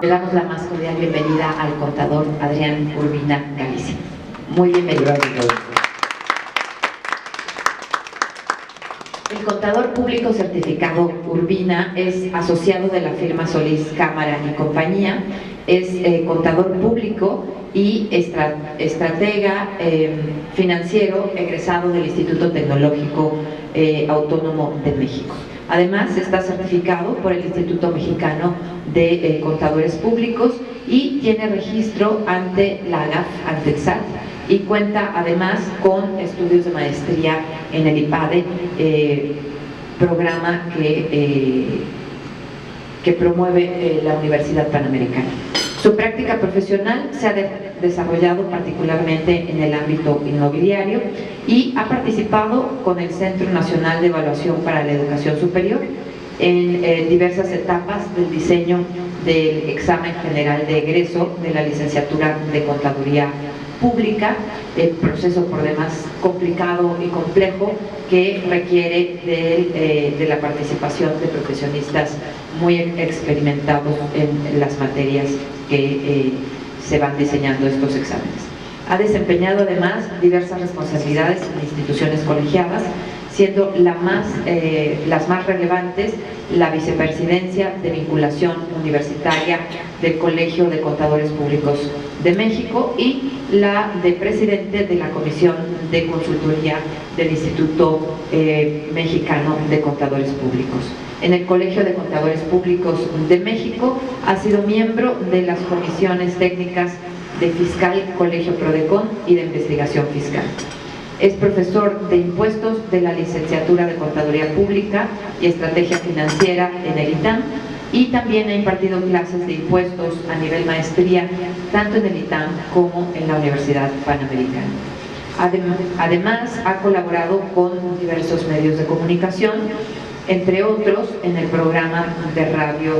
Le damos la más cordial bienvenida al contador Adrián Urbina Galicia. Muy bienvenido. Gracias. El contador público certificado Urbina es asociado de la firma Solís Cámara y Compañía, es contador público y estratega financiero egresado del Instituto Tecnológico Autónomo de México. Además, está certificado por el Instituto Mexicano de Contadores Públicos y tiene registro ante la AGAF, ante el SAT, y cuenta además con estudios de maestría en el IPADE, programa que promueve la Universidad Panamericana. Su práctica profesional se ha desarrollado particularmente en el ámbito inmobiliario y ha participado con el Centro Nacional de Evaluación para la Educación Superior en diversas etapas del diseño del examen general de egreso de la licenciatura de Contaduría Pública, el proceso por demás complicado y complejo que requiere de la participación de profesionistas muy experimentados en las materias que se van diseñando estos exámenes. Ha desempeñado además diversas responsabilidades en instituciones colegiadas, siendo las más relevantes la vicepresidencia de vinculación universitaria del Colegio de Contadores Públicos de México y la de presidente de la Comisión de Consultoría del Instituto Mexicano de Contadores Públicos. En el Colegio de Contadores Públicos de México ha sido miembro de las comisiones técnicas de Fiscal, Colegio Prodecon y de Investigación Fiscal. Es profesor de impuestos de la licenciatura de Contaduría Pública y Estrategia Financiera en el ITAM y también ha impartido clases de impuestos a nivel maestría tanto en el ITAM como en la Universidad Panamericana. Además, ha colaborado con diversos medios de comunicación, entre otros en el programa de radio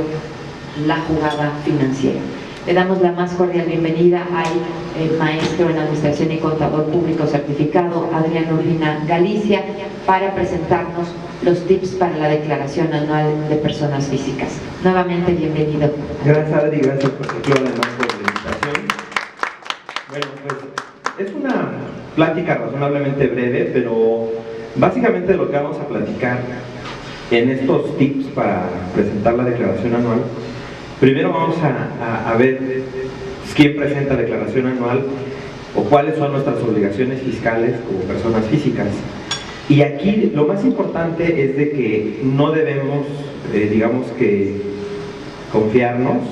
La Jugada Financiera. Le damos la más cordial bienvenida al maestro en Administración y Contador Público certificado Adrián Urbina Galicia para presentarnos los tips para la declaración anual de personas físicas. Nuevamente, bienvenido. Gracias, Adri, gracias por además por la invitación. Bueno, pues es una plática razonablemente breve, pero básicamente lo que vamos a platicar en estos tips para presentar la declaración anual. Primero vamos a ver quién presenta declaración anual o cuáles son nuestras obligaciones fiscales como personas físicas. Y aquí lo más importante es de que no debemos, digamos que, confiarnos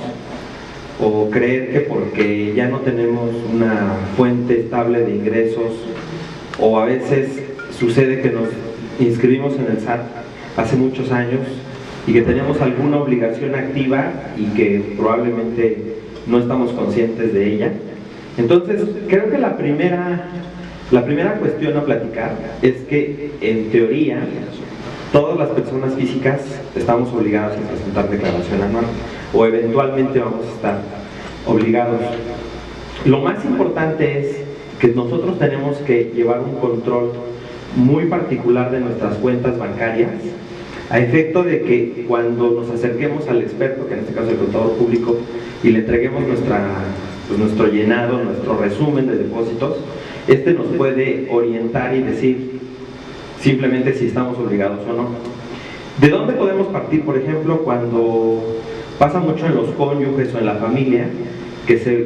o creer que porque ya no tenemos una fuente estable de ingresos, o a veces sucede que nos inscribimos en el SAT hace muchos años y que tenemos alguna obligación activa y que probablemente no estamos conscientes de ella. Entonces, creo que la primera cuestión a platicar es que, en teoría, todas las personas físicas estamos obligadas a presentar declaración anual, o eventualmente vamos a estar obligados. Lo más importante es que nosotros tenemos que llevar un control muy particular de nuestras cuentas bancarias, a efecto de que cuando nos acerquemos al experto, que en este caso el contador público, y le entreguemos nuestro llenado, nuestro resumen de depósitos, este nos puede orientar y decir simplemente si estamos obligados o no. ¿De dónde podemos partir? Por ejemplo, cuando pasa mucho en los cónyuges o en la familia, que se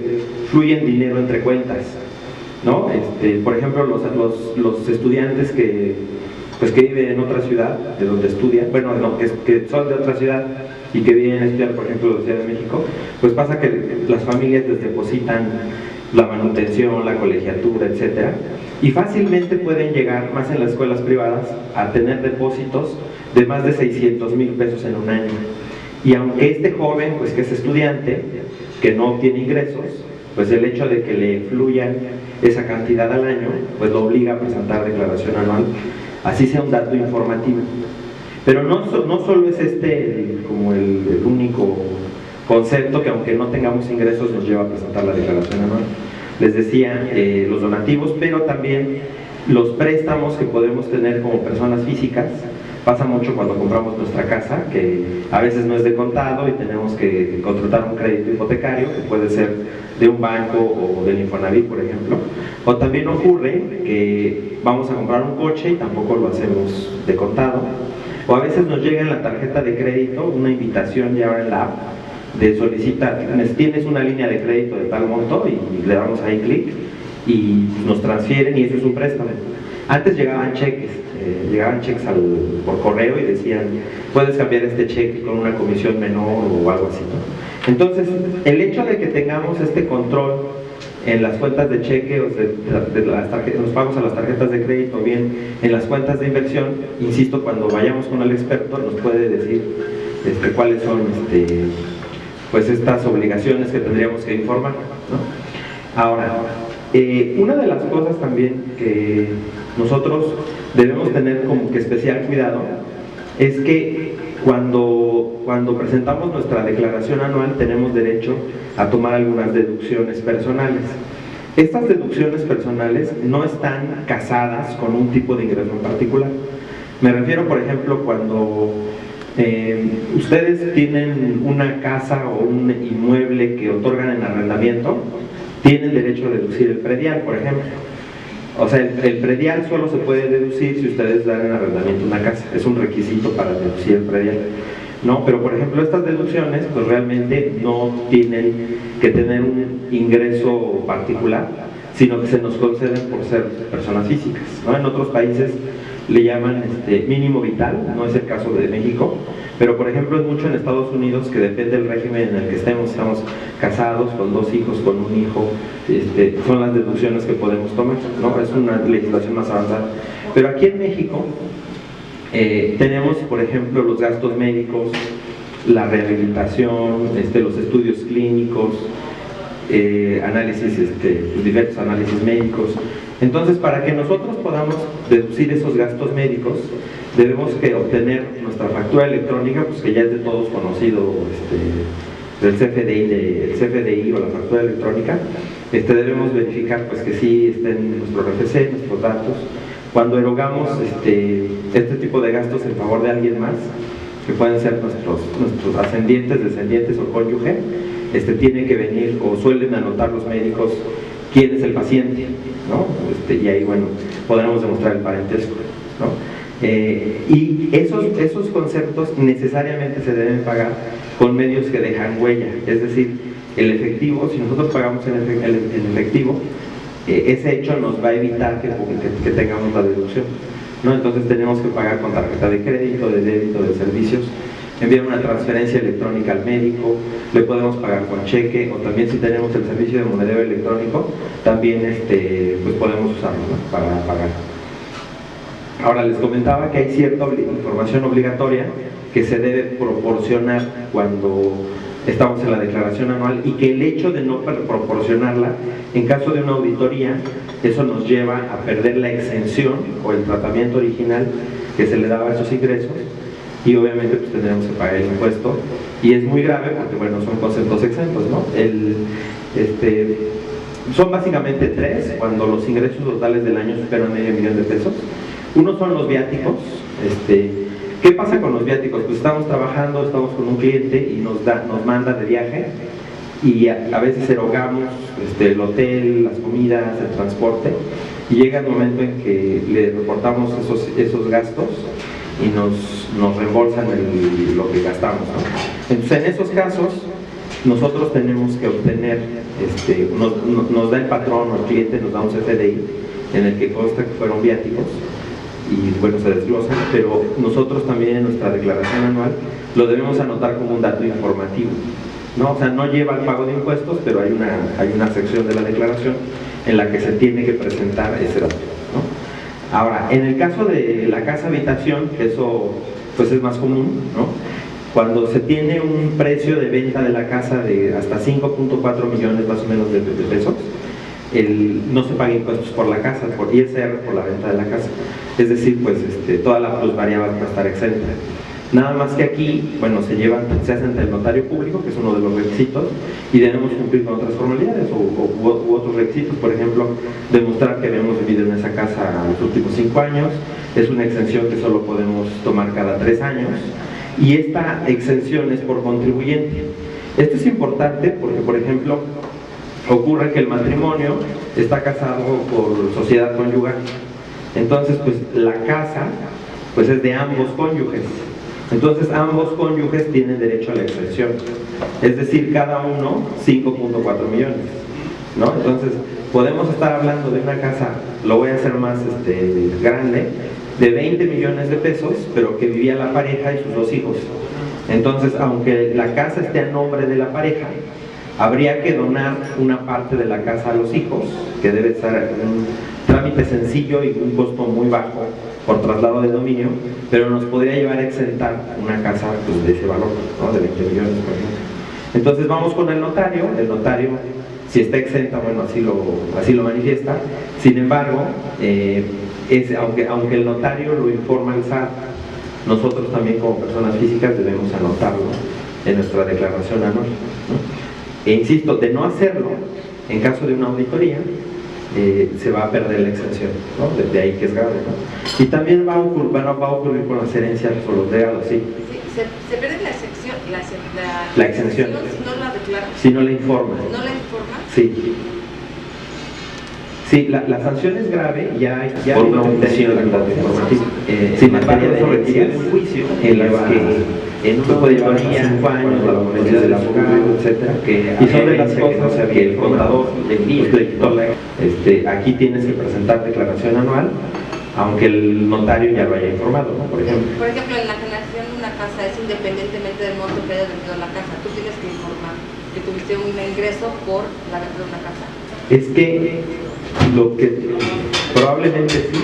fluyen dinero entre cuentas, ¿no? Por ejemplo, los estudiantes que viven en otra ciudad de donde estudian, bueno, no, que son de otra ciudad y que vienen a estudiar, por ejemplo, en la Ciudad de México, pues pasa que las familias les depositan la manutención, la colegiatura, etcétera, y fácilmente pueden llegar, más en las escuelas privadas, a tener depósitos de más de 600,000 pesos en un año. Y aunque este joven, pues que es estudiante, que no obtiene ingresos, pues el hecho de que le fluyan esa cantidad al año, pues lo obliga a presentar declaración anual, así sea un dato informativo. Pero no solo es como el único concepto que, aunque no tengamos ingresos, nos lleva a presentar la declaración anual. Les decía, los donativos, pero también los préstamos que podemos tener como personas físicas, Pasa mucho cuando compramos nuestra casa, que a veces no es de contado y tenemos que contratar un crédito hipotecario, que puede ser de un banco o del Infonavit, por ejemplo. O también ocurre que vamos a comprar un coche y tampoco lo hacemos de contado. O a veces nos llega en la tarjeta de crédito una invitación ya ahora en la app de solicitar, tienes una línea de crédito de tal monto, y le damos ahí clic y nos transfieren, y eso es un préstamo. Antes llegaban cheques por correo y decían, puedes cambiar este cheque con una comisión menor o algo así, ¿no? Entonces, el hecho de que tengamos este control en las cuentas de cheque, o de los pagos a las tarjetas de crédito, bien en las cuentas de inversión, insisto, cuando vayamos con el experto nos puede decir cuáles son pues estas obligaciones que tendríamos que informar, ¿no? Ahora, una de las cosas también que nosotros debemos tener como que especial cuidado es que cuando presentamos nuestra declaración anual tenemos derecho a tomar algunas deducciones personales. Estas deducciones personales no están casadas con un tipo de ingreso en particular. Me refiero, por ejemplo, cuando ustedes tienen una casa o un inmueble que otorgan en arrendamiento, tienen derecho a deducir el predial, por ejemplo. O sea, el predial solo se puede deducir si ustedes dan en arrendamiento una casa. Es un requisito para deducir el predial, ¿no? Pero, por ejemplo, estas deducciones pues realmente no tienen que tener un ingreso particular, sino que se nos conceden por ser personas físicas, ¿no? En otros países le llaman mínimo vital, no es el caso de México, pero por ejemplo es mucho en Estados Unidos, que depende del régimen en el que estamos casados, con 2 hijos, con un hijo, son las deducciones que podemos tomar, ¿no? Es una legislación más avanzada. Pero aquí en México tenemos, por ejemplo, los gastos médicos, la rehabilitación, los estudios clínicos, diversos análisis médicos. Entonces, para que nosotros podamos deducir esos gastos médicos, debemos que obtener nuestra factura electrónica, pues que ya es de todos conocido, del CFDI o la factura electrónica. Debemos verificar pues que sí estén nuestro RFC, nuestros datos. Cuando erogamos este tipo de gastos en favor de alguien más, que pueden ser nuestros ascendientes, descendientes o cónyuge, tiene que venir, o suelen anotar los médicos quién es el paciente, ¿no? Y ahí, bueno, podremos demostrar el parentesco, ¿no? Y esos conceptos necesariamente se deben pagar con medios que dejan huella, es decir, el efectivo. Si nosotros pagamos en efectivo, ese hecho nos va a evitar que tengamos la deducción, ¿no? Entonces tenemos que pagar con tarjeta de crédito, de débito, de servicios, enviar una transferencia electrónica al médico, le podemos pagar con cheque, o también si tenemos el servicio de monedero electrónico, también pues podemos usarlo, ¿no? Para pagar. Ahora, les comentaba que hay cierta información obligatoria que se debe proporcionar cuando estamos en la declaración anual, y que el hecho de no proporcionarla, en caso de una auditoría, eso nos lleva a perder la exención o el tratamiento original que se le daba a esos ingresos, y obviamente pues tendremos que pagar el impuesto, y es muy grave porque, bueno, son conceptos exentos, ¿no? Son básicamente 3 cuando los ingresos totales del año superan $500,000 de pesos. Uno son los viáticos. ¿Qué pasa con los viáticos? Pues estamos trabajando, estamos con un cliente y nos manda de viaje, y a veces erogamos el hotel, las comidas, el transporte, y llega el momento en que le reportamos esos gastos y nos reembolsan lo que gastamos, ¿no? Entonces, en esos casos nosotros tenemos que obtener, nos da el patrón o el cliente, nos da un CFDI en el que consta que fueron viáticos, y bueno, se desglosan, pero nosotros también en nuestra declaración anual lo debemos anotar como un dato informativo, ¿no? O sea, no lleva el pago de impuestos, pero hay una sección de la declaración en la que se tiene que presentar ese dato, ¿no? Ahora, en el caso de la casa habitación, que eso pues es más común, ¿no? Cuando se tiene un precio de venta de la casa de hasta 5.4 millones más o menos de pesos, no se paga impuestos por la casa, por ISR, por la venta de la casa. Es decir, pues toda la plusvalía va a estar exenta. Nada más que aquí, bueno, se hace ante el notario público, que es uno de los requisitos, y debemos cumplir con otras formalidades u otros requisitos. Por ejemplo, demostrar que habíamos vivido en esa casa los últimos 5 años. Es una exención que solo podemos tomar cada 3 años, y esta exención es por contribuyente. Esto es importante porque, por ejemplo, ocurre que el matrimonio está casado por sociedad conyugal. Entonces, pues la casa pues es de ambos cónyuges. Entonces, ambos cónyuges tienen derecho a la exención. Es decir, cada uno 5.4 millones, ¿no? Entonces, podemos estar hablando de una casa, lo voy a hacer más grande, de 20 millones de pesos, pero que vivía la pareja y sus 2 hijos. Entonces, aunque la casa esté a nombre de la pareja, habría que donar una parte de la casa a los hijos, que debe ser un trámite sencillo y un costo muy bajo por traslado de dominio, pero nos podría llevar a exentar una casa pues, de ese valor, ¿no? De 20 millones, por ejemplo. Entonces vamos con el notario, si está exenta, bueno, así lo manifiesta. Sin embargo, aunque el notario lo informa al SAT, nosotros también como personas físicas debemos anotarlo en nuestra declaración anual, ¿no? E insisto, de no hacerlo, en caso de una auditoría, se va a perder la exención, ¿no? De ahí que es grave, ¿no? Y también va a ocurrir con las herencias o los legados, ¿sí? Se pierde la exención, la exención si no la declara. Si no la informa. ¿No la informa? Sí. Sí, la sanción es grave ya por una omisión de datos informativos. Sin embargo, eso requiere un juicio en las que en uno puede llevar 5 años la ponencia del abogado, etcétera, y son de las cosas que el contador aquí tienes que presentar declaración anual, aunque el notario ya lo haya informado, ¿no? Por ejemplo, en la generación de una casa es independientemente del monto que hayas vendido la casa. Tú tienes que informar que tuviste un ingreso por la venta de una casa. Es que probablemente sí,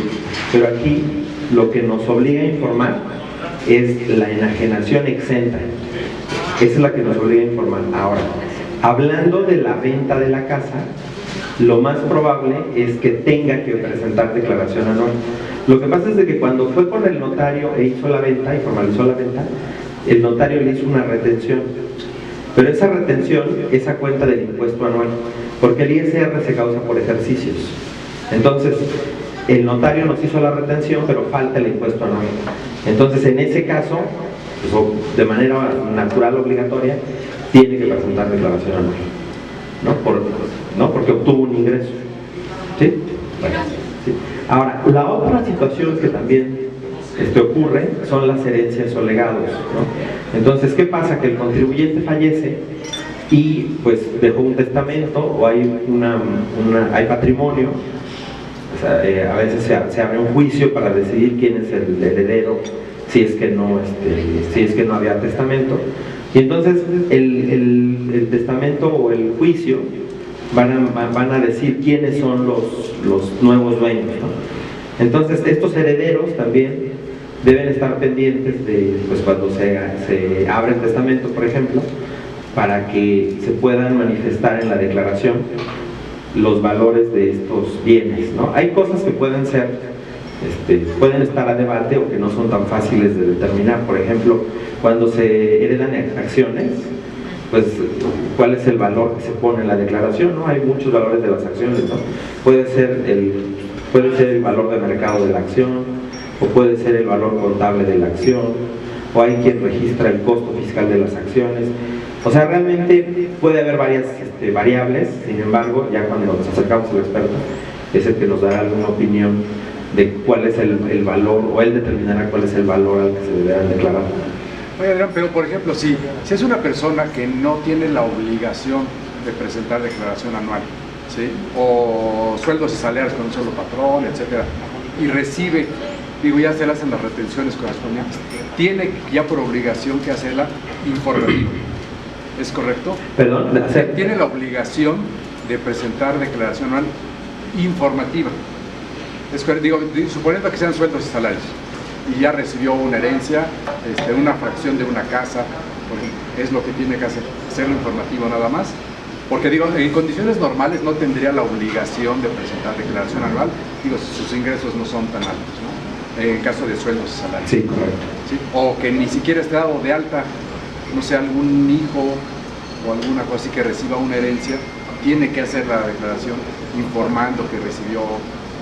pero aquí lo que nos obliga a informar es la enajenación exenta. Esa es la que nos obliga a informar. Ahora, hablando de la venta de la casa, lo más probable es que tenga que presentar declaración anual. Lo que pasa es de que cuando fue con el notario e hizo la venta y formalizó la venta, el notario le hizo una retención. Pero esa retención es a cuenta del impuesto anual, porque el ISR se causa por ejercicios. Entonces, el notario nos hizo la retención, pero falta el impuesto anual. Entonces, en ese caso, pues, de manera natural obligatoria, tiene que presentar declaración anual, ¿no? Porque obtuvo un ingreso. ¿Sí? Bueno, sí. Ahora, la otra situación que también ocurre son las herencias o legados, ¿no? Entonces, ¿qué pasa? Que el contribuyente fallece y pues dejó un testamento o hay hay patrimonio. O sea, a veces se abre un juicio para decidir quién es el heredero si es que no había testamento, y entonces el testamento o el juicio van a decir quiénes son los nuevos dueños, ¿no? Entonces estos herederos también deben estar pendientes de pues, cuando se abre el testamento, por ejemplo, para que se puedan manifestar en la declaración los valores de estos bienes, ¿no? Hay cosas que pueden estar a debate o que no son tan fáciles de determinar. Por ejemplo, cuando se heredan acciones, pues cuál es el valor que se pone en la declaración, ¿no? Hay muchos valores de las acciones, ¿no? Puede ser el valor de mercado de la acción, o puede ser el valor contable de la acción, o hay quien registra el costo fiscal de las acciones. O sea, realmente puede haber varias variables. Sin embargo, ya cuando nos acercamos al experto, es el que nos dará alguna opinión de cuál es el valor, o él determinará cuál es el valor al que se deberán declarar. Oye, Adrián, pero por ejemplo, si es una persona que no tiene la obligación de presentar declaración anual, ¿sí? O sueldos y salarios con un solo patrón, etcétera, y recibe, ya se le hacen las retenciones correspondientes, tiene ya por obligación que hacerla informativa. ¿Es correcto? Perdón, tiene la obligación de presentar declaración anual informativa. Suponiendo que sean sueldos y salarios, y ya recibió una herencia, una fracción de una casa, es lo que tiene que hacerlo informativo nada más. Porque en condiciones normales no tendría la obligación de presentar declaración anual, si sus ingresos no son tan altos, ¿no? en caso de sueldos y salarios. Sí, correcto. ¿Sí? O que ni siquiera esté dado de alta, no sé, algún hijo o alguna cosa así que reciba una herencia, tiene que hacer la declaración informando que recibió,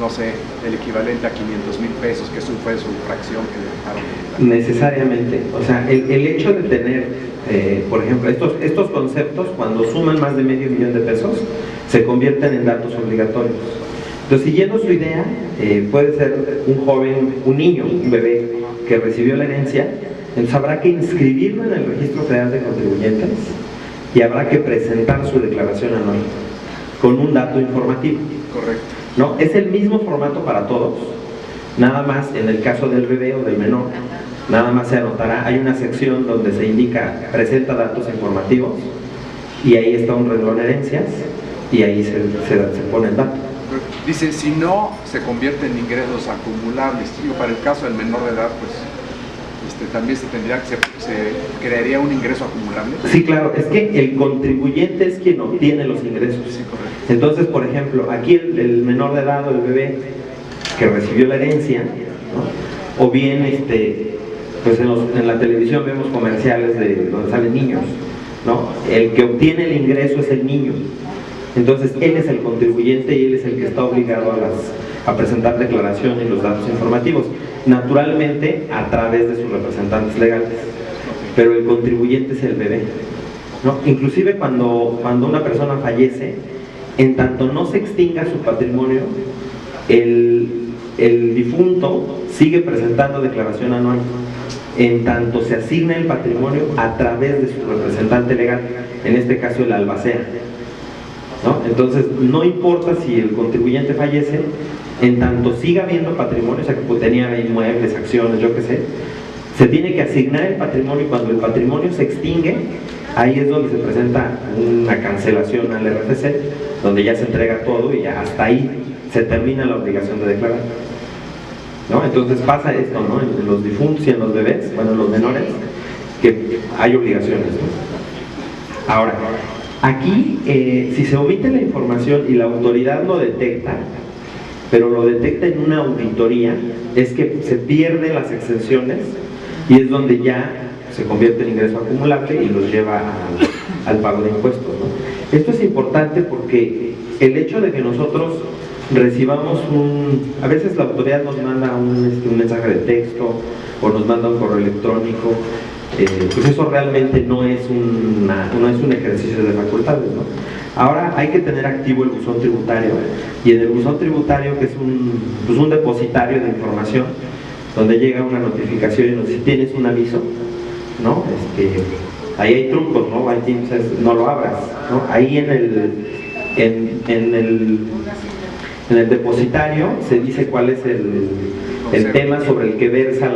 no sé, el equivalente a 500,000 pesos, que eso fue su fracción que le dejaron de quitar. Necesariamente. O sea, el hecho de tener, por ejemplo, estos conceptos, cuando suman más de $500,000 de pesos, se convierten en datos obligatorios. Entonces, siguiendo su idea, puede ser un joven, un niño, un bebé que recibió la herencia, entonces habrá que inscribirlo en el Registro Federal de Contribuyentes y habrá que presentar su declaración anual con un dato informativo. Correcto. ¿No? Es el mismo formato para todos, nada más en el caso del bebé o del menor, nada más se anotará, hay una sección donde se indica presenta datos informativos y ahí está un renglón herencias y ahí se pone el dato. Dice, si no se convierte en ingresos acumulables. Digo, para el caso del menor de edad, pues también se crearía un ingreso acumulable. Sí, claro, es que el contribuyente es quien obtiene los ingresos. Sí, correcto. Entonces, por ejemplo, aquí el menor de edad o el bebé que recibió la herencia, ¿no? O bien pues en la televisión vemos comerciales de donde salen niños, ¿no? El que obtiene el ingreso es el niño. Entonces él es el contribuyente y él es el que está obligado a presentar declaración y los datos informativos, naturalmente a través de sus representantes legales, pero el contribuyente es el bebé, ¿no? Inclusive cuando una persona fallece, en tanto no se extinga su patrimonio, el difunto sigue presentando declaración anual, en tanto se asigna el patrimonio a través de su representante legal, en este caso el albacea, ¿no? Entonces no importa si el contribuyente fallece, en tanto siga habiendo patrimonio, o sea que tenía inmuebles, acciones, yo qué sé, se tiene que asignar el patrimonio y cuando el patrimonio se extingue, ahí es donde se presenta una cancelación al RFC, donde ya se entrega todo y ya hasta ahí se termina la obligación de declarar, ¿no? Entonces pasa esto, ¿no? En los difuntos y en los bebés, bueno, en los menores, que hay obligaciones, ¿no? Ahora, aquí, si se omite la información y la autoridad lo detecta, pero lo detecta en una auditoría, es que se pierden las exenciones y es donde ya se convierte en ingreso acumulable y los lleva al pago de impuestos, ¿no? Esto es importante porque el hecho de que nosotros recibamos a veces la autoridad nos manda un mensaje de texto o nos manda un correo electrónico, pues eso realmente no es un ejercicio de facultades, ¿no? Ahora hay que tener activo el buzón tributario, y en el buzón tributario, que es un depositario de información, donde llega una notificación y nos dice, tienes un aviso, ¿no? Ahí hay trucos, ¿no? Ahí dices, no lo abras, ¿no? Ahí en el depositario se dice cuál es el tema sobre el que versa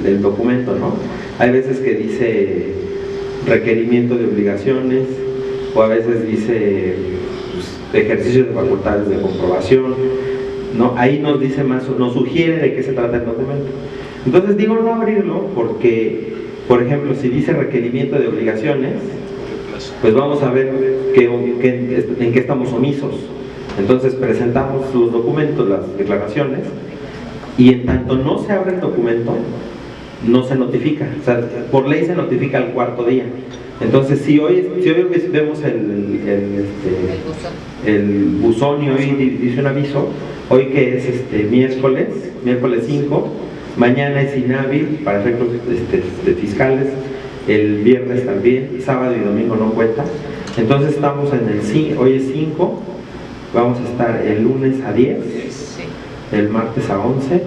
el documento, ¿no? Hay veces que dice requerimiento de obligaciones, o a veces dice pues, ejercicio de facultades de comprobación, ¿no? Ahí nos dice más, nos sugiere de qué se trata el documento. Entonces digo no abrirlo porque, por ejemplo, si dice requerimiento de obligaciones, pues vamos a ver en qué estamos omisos. Entonces presentamos los documentos, las declaraciones, y en tanto no se abre el documento, no se notifica. O sea, por ley se notifica al cuarto día. Entonces, si hoy vemos el buzón y hoy dice un aviso, hoy que es miércoles 5, mañana es inhábil para efectos de fiscales, el viernes también, sábado y domingo no cuenta. Entonces estamos hoy es 5, vamos a estar el lunes a 10, el martes a 11,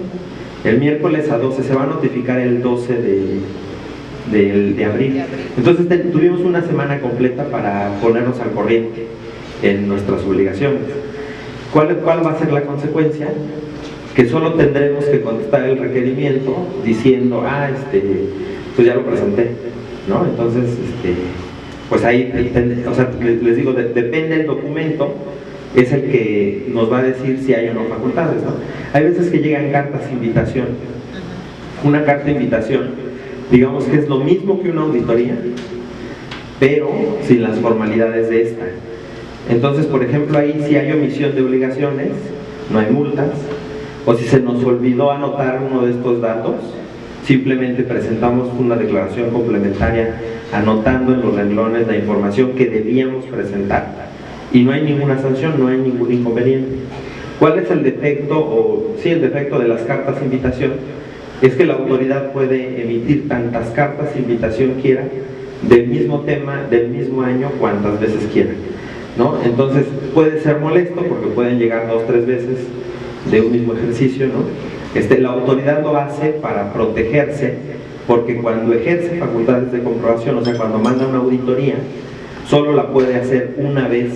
el miércoles a 12, se va a notificar el 12 de abril. Entonces tuvimos una semana completa para ponernos al corriente en nuestras obligaciones. ¿Cuál va a ser la consecuencia? Que solo tendremos que contestar el requerimiento diciendo, pues ya lo presenté, ¿no? Entonces, pues ahí, o sea, les digo, depende del documento, es el que nos va a decir si hay o no facultades, ¿no? Hay veces que llegan cartas de invitación. Una carta de invitación, digamos que es lo mismo que una auditoría, pero sin las formalidades de esta. Entonces, por ejemplo, ahí si hay omisión de obligaciones, no hay multas, o si se nos olvidó anotar uno de estos datos, simplemente presentamos una declaración complementaria anotando en los renglones la información que debíamos presentar y no hay ninguna sanción, no hay ningún inconveniente. ¿Cuál es el defecto? El defecto de las cartas de invitación es que la autoridad puede emitir tantas cartas de invitación quiera, del mismo tema, del mismo año, cuantas veces quiera, ¿no? Entonces puede ser molesto porque pueden llegar 2 o 3 veces de un mismo ejercicio, ¿no? La autoridad lo hace para protegerse, porque cuando ejerce facultades de comprobación, o sea, cuando manda una auditoría, solo la puede hacer una vez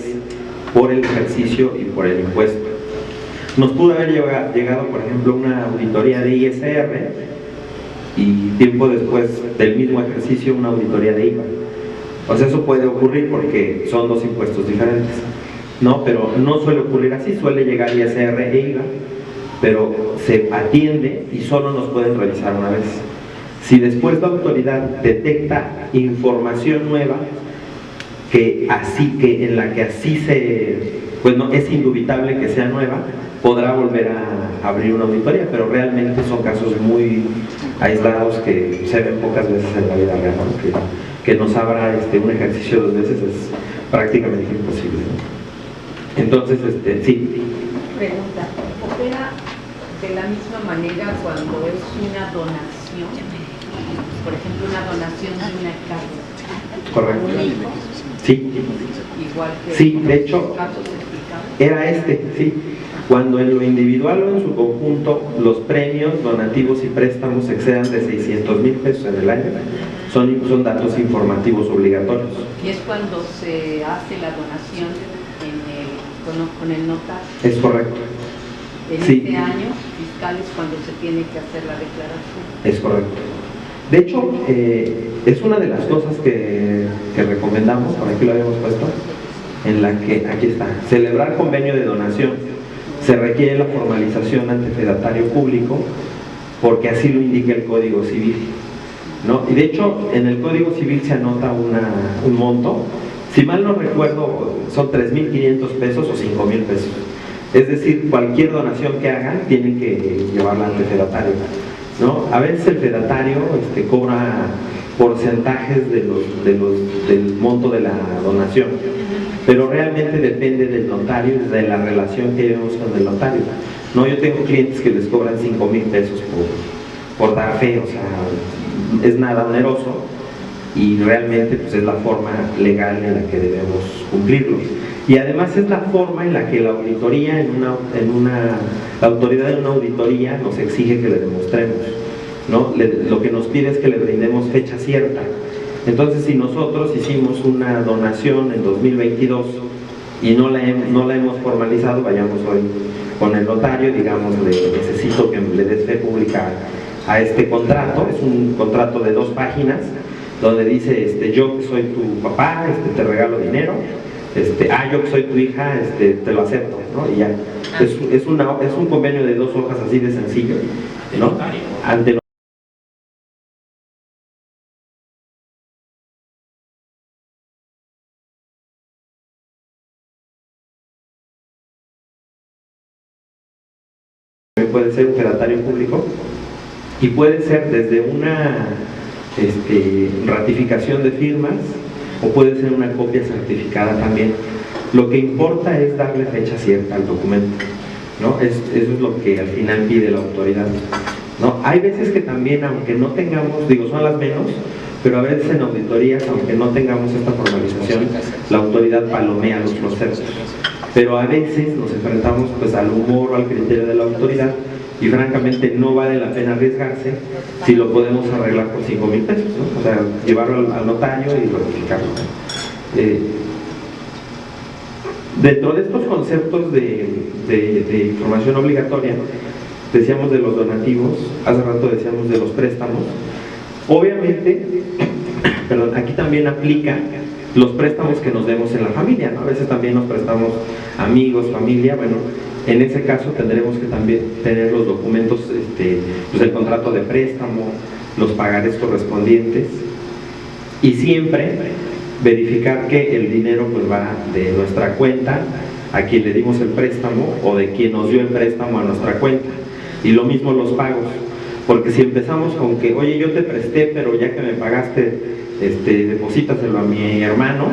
por el ejercicio y por el impuesto. Nos pudo haber llegado, por ejemplo, una auditoría de ISR y tiempo después del mismo ejercicio una auditoría de IVA. O sea, eso puede ocurrir porque son 2 impuestos diferentes, ¿no? Pero no suele ocurrir así, suele llegar ISR e IVA, pero se atiende y solo nos pueden revisar una vez. Si después la autoridad detecta información nueva en la que así pues no, es indubitable que sea nueva, podrá volver a abrir una auditoría, pero realmente son casos muy aislados que se ven pocas veces en la vida real, ¿no? Que nos abra un ejercicio 2 veces es prácticamente imposible, ¿no? Entonces, sí. Pregunta, ¿opera de la misma manera cuando es una donación? Por ejemplo, una donación de una casa. Correcto. Un hijo. Sí. Igual que Sí, de hecho, los casos explicados. era sí. Cuando en lo individual o en su conjunto los premios, donativos y préstamos excedan de 600,000 pesos en el año, son datos informativos obligatorios. Y es cuando se hace la donación con el notario. Es correcto. En Sí. este año fiscal es cuando se tiene que hacer la declaración. Es correcto. De hecho, es una de las cosas que recomendamos, por aquí lo habíamos puesto, en la que, aquí está, celebrar convenio de donación. Se requiere la formalización ante fedatario público porque así lo indica el Código Civil, ¿no? Y de hecho, en el Código Civil se anota un monto, si mal no recuerdo, son 3,500 pesos o 5,000 pesos. Es decir, cualquier donación que hagan tienen que llevarla ante fedatario, ¿no? A veces el fedatario cobra porcentajes del monto de la donación, pero realmente depende del notario, de la relación que llevemos con el notario, ¿no? Yo tengo clientes que les cobran 5,000 pesos por dar fe, o sea, es nada oneroso y realmente pues, es la forma legal en la que debemos cumplirlo. Y además es la forma en la que la auditoría, la autoridad de una auditoría nos exige que le demostremos, ¿no? Lo que nos pide es que le brindemos fecha cierta. Entonces, si nosotros hicimos una donación en 2022 y no la hemos formalizado, vayamos hoy con el notario, digamos, necesito que le des fe pública a este contrato. Es un contrato de 2 páginas donde dice, yo que soy tu papá, te regalo dinero, yo que soy tu hija, te lo acepto, ¿no? Y ya. Es un convenio de 2 hojas así de sencillo, ¿no? Ante puede ser un fedatario público y puede ser desde una ratificación de firmas o puede ser una copia certificada también. Lo que importa es darle fecha cierta al documento, ¿no? Eso es lo que al final pide la autoridad, ¿no? Hay veces que también, aunque no tengamos, son las menos, pero a veces en auditorías, aunque no tengamos esta formalización, la autoridad palomea los procesos. Pero a veces nos enfrentamos pues al humor o al criterio de la autoridad y francamente no vale la pena arriesgarse si lo podemos arreglar por 5,000 pesos, ¿no? O sea, llevarlo al notario y ratificarlo. Dentro de estos conceptos de información obligatoria, decíamos de los donativos, hace rato decíamos de los préstamos. Obviamente, aquí también aplica los préstamos que nos demos en la familia, ¿no? A veces también nos prestamos amigos, familia, bueno, en ese caso tendremos que también tener los documentos, pues el contrato de préstamo, los pagarés correspondientes y siempre verificar que el dinero pues va de nuestra cuenta a quien le dimos el préstamo o de quien nos dio el préstamo a nuestra cuenta. Y lo mismo los pagos, porque si empezamos con que, oye, yo te presté, pero ya que me pagaste, deposítaselo a mi hermano,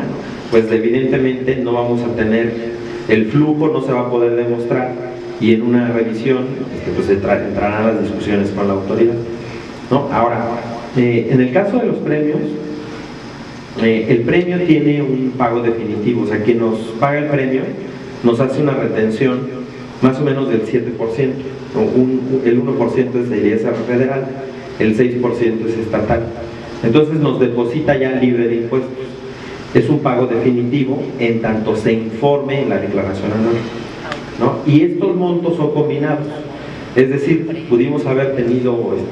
pues evidentemente no vamos a tener el flujo, no se va a poder demostrar, y en una revisión pues entrarán las discusiones con la autoridad, ¿no? Ahora, en el caso de los premios, el premio tiene un pago definitivo, o sea, quien nos paga el premio nos hace una retención más o menos del 7%, el 1% es de ISR federal, el 6% es estatal. Entonces nos deposita ya libre de impuestos. Es un pago definitivo en tanto se informe en la declaración anual, ¿no? Y estos montos son combinados. Es decir, pudimos haber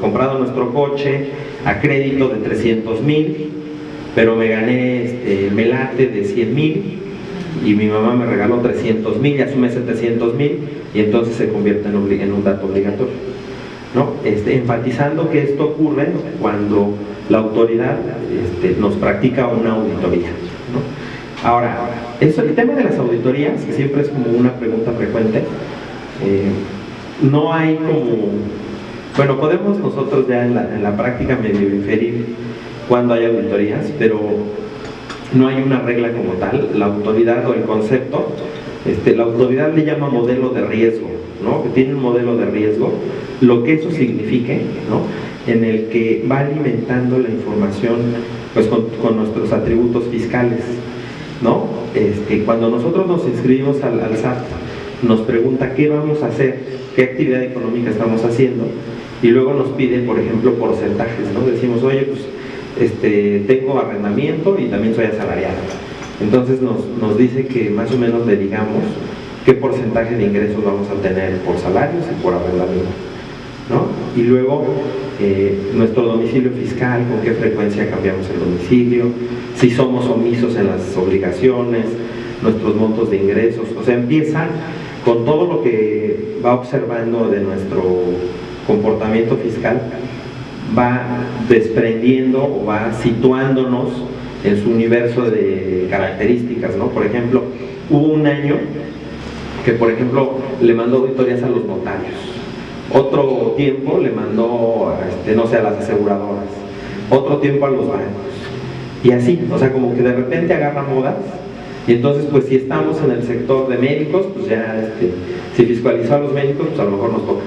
comprado nuestro coche a crédito de 300,000, pero me gané el melate de 100,000 y mi mamá me regaló 300,000 y asume 700,000 y entonces se convierte en un dato obligatorio, ¿no? Enfatizando que esto ocurre cuando la autoridad nos practica una auditoría, ¿no? Ahora, el tema de las auditorías, que siempre es como una pregunta frecuente, no hay como, bueno, podemos nosotros ya en la práctica medio inferir cuando hay auditorías, pero no hay una regla como tal. La autoridad o el concepto, la autoridad le llama modelo de riesgo, ¿no? Que tiene un modelo de riesgo, lo que eso signifique, ¿no? En el que va alimentando la información pues con nuestros atributos fiscales, ¿no? Cuando nosotros nos inscribimos al SAT, nos pregunta qué vamos a hacer, qué actividad económica estamos haciendo, y luego nos pide, por ejemplo, porcentajes, ¿no? Decimos, oye, pues tengo arrendamiento y también soy asalariado. Entonces nos dice que más o menos le digamos qué porcentaje de ingresos vamos a tener por salarios y por arrendamiento, ¿no? Y luego nuestro domicilio fiscal, con qué frecuencia cambiamos el domicilio, si somos omisos en las obligaciones, nuestros montos de ingresos. O sea, empieza con todo lo que va observando de nuestro comportamiento fiscal, va desprendiendo o va situándonos en su universo de características, ¿no? Por ejemplo, hubo un año que, por ejemplo, le mandó auditorías a los notarios, otro tiempo le mandó, no sé, a las aseguradoras, otro tiempo a los bancos, y así, o sea, como que de repente agarra modas, y entonces, pues si estamos en el sector de médicos, pues ya, si fiscalizó a los médicos, pues a lo mejor nos toca,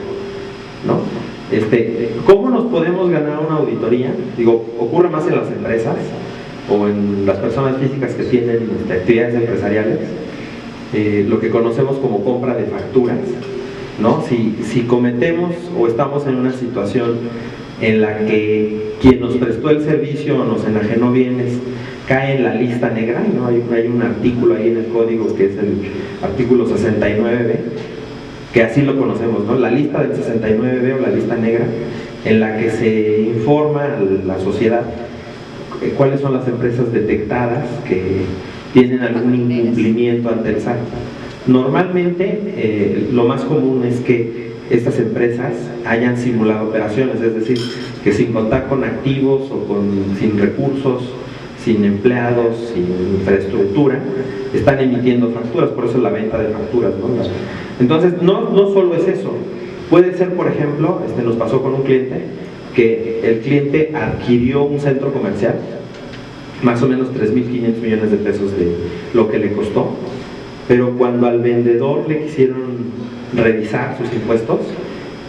¿no? ¿Cómo nos podemos ganar una auditoría? Digo, ocurre más en las empresas o en las personas físicas que tienen actividades empresariales, lo que conocemos como compra de facturas, ¿no? Si cometemos o estamos en una situación en la que quien nos prestó el servicio o nos enajenó bienes cae en la lista negra, ¿no? Hay un artículo ahí en el código que es el artículo 69B, que así lo conocemos, ¿no? La lista del 69B o la lista negra, en la que se informa a la sociedad cuáles son las empresas detectadas que tienen algún incumplimiento ante el SAT. Normalmente lo más común es que estas empresas hayan simulado operaciones, es decir, que sin contar con activos o sin recursos, sin empleados, sin infraestructura, están emitiendo facturas, por eso la venta de facturas, ¿no? Entonces, no solo es eso, puede ser, por ejemplo, nos pasó con un cliente, que el cliente adquirió un centro comercial, más o menos 3.500 millones de pesos de lo que le costó, pero cuando al vendedor le quisieron revisar sus impuestos,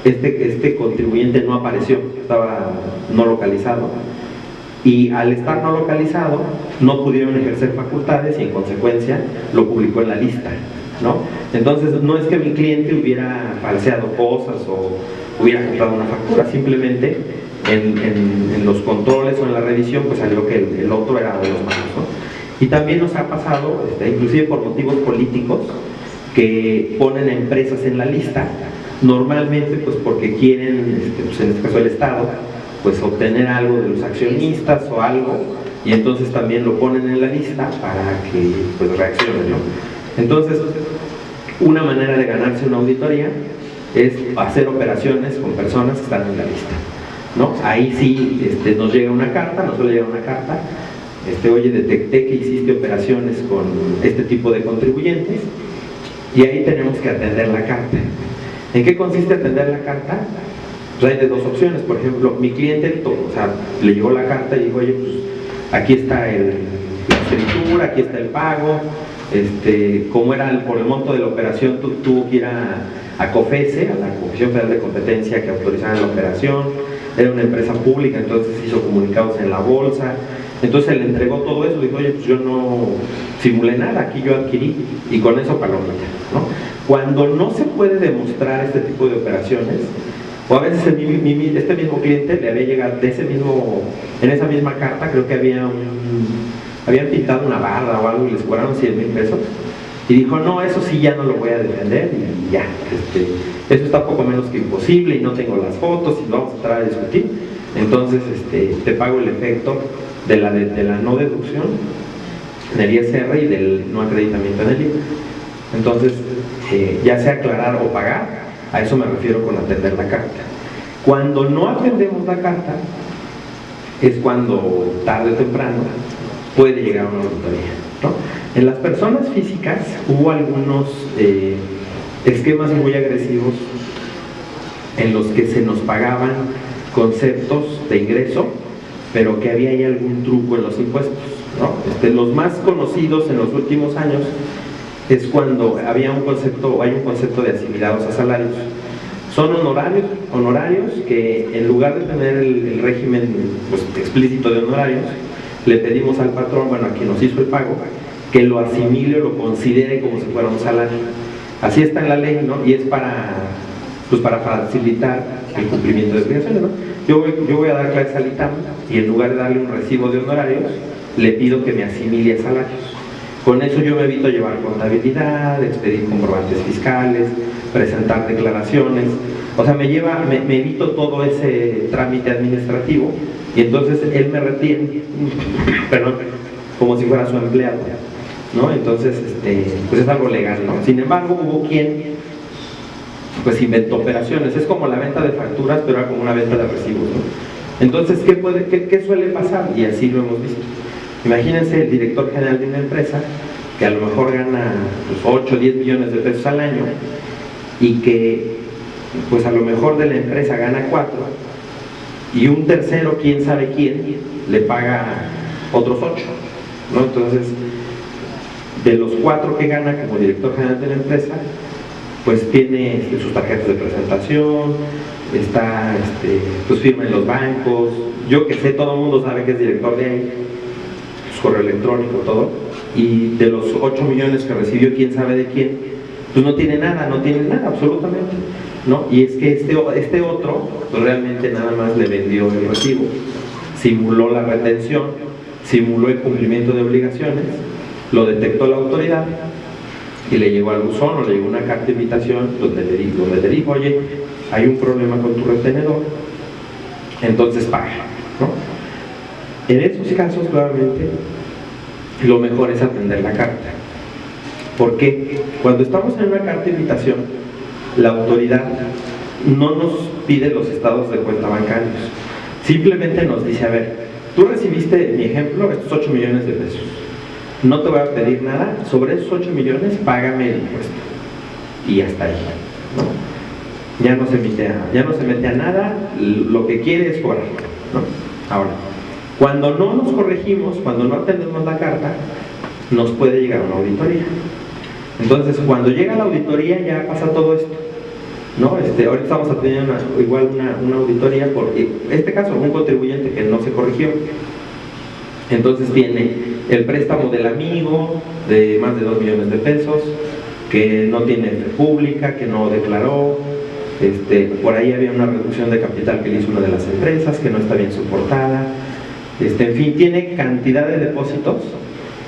este contribuyente no apareció, estaba no localizado, y al estar no localizado no pudieron ejercer facultades y en consecuencia lo publicó en la lista, ¿no? Entonces no es que mi cliente hubiera falseado cosas o hubiera comprado una factura, simplemente en los controles o en la revisión pues salió que el otro era de los malos, ¿no? Y también nos ha pasado, inclusive por motivos políticos, que ponen empresas en la lista, normalmente pues porque quieren, pues en este caso el Estado, pues obtener algo de los accionistas o algo, y entonces también lo ponen en la lista para que pues reaccionen, ¿no? Entonces, una manera de ganarse una auditoría es hacer operaciones con personas que están en la lista, ¿no? Ahí sí nos llega una carta, nos suele llegar una carta, oye, detecté que hiciste operaciones con este tipo de contribuyentes, y ahí tenemos que atender la carta. ¿En qué consiste atender la carta? Pues hay de dos opciones. Por ejemplo, mi cliente, o sea, le llegó la carta y dijo, oye, pues aquí está la escritura, aquí está el pago, como era por el monto de la operación, tuvo que ir a COFESE, a la Comisión Federal de Competencia, que autorizara la operación. Era una empresa pública, entonces hizo comunicados en la bolsa. Entonces le entregó todo eso, dijo, oye, pues yo no simulé nada, aquí yo adquirí, y con eso palomita, ¿no? Cuando no se puede demostrar este tipo de operaciones, o a veces este mismo cliente le había llegado en esa misma carta, creo que habían pintado una barra o algo y les cobraron 100,000 pesos, y dijo, no, eso sí ya no lo voy a defender, y ya, eso está poco menos que imposible, y no tengo las fotos, y vamos a entrar a discutir, entonces te pago el efecto de la no deducción del ISR y del no acreditamiento en el IVA. Entonces, ya sea aclarar o pagar, a eso me refiero con atender la carta. Cuando no atendemos la carta, es cuando tarde o temprano puede llegar una auditoría, ¿no? En las personas físicas hubo algunos esquemas muy agresivos en los que se nos pagaban conceptos de ingreso, pero que había ahí algún truco en los impuestos, ¿no? Los más conocidos en los últimos años es cuando hay un concepto de asimilados a salarios. Son honorarios que en lugar de tener el régimen explícito de honorarios, le pedimos al patrón, bueno, a quien nos hizo el pago, que lo asimile o lo considere como si fuera un salario. Así está en la ley, ¿no? Y es para facilitar el cumplimiento de obligaciones, ¿no? Yo voy a dar clases al ITAM y en lugar de darle un recibo de honorarios, le pido que me asimile a salarios. Con eso yo me evito llevar contabilidad, expedir comprobantes fiscales, presentar declaraciones, o sea, me evito todo ese trámite administrativo y entonces él me retiene, como si fuera su empleado, ¿no? Entonces, pues es algo legal, ¿no? Sin embargo, hubo quien pues inventó operaciones, es como la venta de facturas, pero era como una venta de recibos, ¿no? Entonces, ¿qué suele pasar? Y así lo hemos visto. Imagínense el director general de una empresa que a lo mejor gana 8 o 10 millones de pesos al año y que pues a lo mejor de la empresa gana 4 y un tercero, quién sabe quién, le paga otros 8, ¿no? Entonces, de los 4 que gana como director general de la empresa, pues tiene sus tarjetas de presentación, está, pues firma en los bancos, yo que sé, todo el mundo sabe que es director de ahí, su correo electrónico, todo, y de los 8 millones que recibió quién sabe de quién, pues no tiene nada absolutamente, ¿no? Y es que este otro, pues realmente nada más le vendió el recibo, simuló la retención, simuló el cumplimiento de obligaciones, lo detectó la autoridad, y le llegó al buzón o le llegó una carta de invitación donde le dijo, oye, hay un problema con tu retenedor, entonces paga, ¿no? En esos casos, claramente, lo mejor es atender la carta. Porque cuando estamos en una carta de invitación, la autoridad no nos pide los estados de cuenta bancarios, simplemente nos dice, a ver, tú recibiste, mi ejemplo, estos 8 millones de pesos. No te voy a pedir nada, sobre esos 8 millones págame el impuesto y hasta ahí, ¿no? Ya no se mete a nada, lo que quiere es cobrar, ¿no? Ahora, cuando no nos corregimos, cuando no atendemos la carta, nos puede llegar una auditoría. Entonces, cuando llega la auditoría ya pasa todo esto, ¿no? Ahorita estamos atendiendo una auditoría por este caso, un contribuyente que no se corrigió. Entonces tiene el préstamo del amigo de más de 2 millones de pesos, que no tiene fe pública, que no declaró, por ahí había una reducción de capital que le hizo una de las empresas, que no está bien soportada, en fin, tiene cantidad de depósitos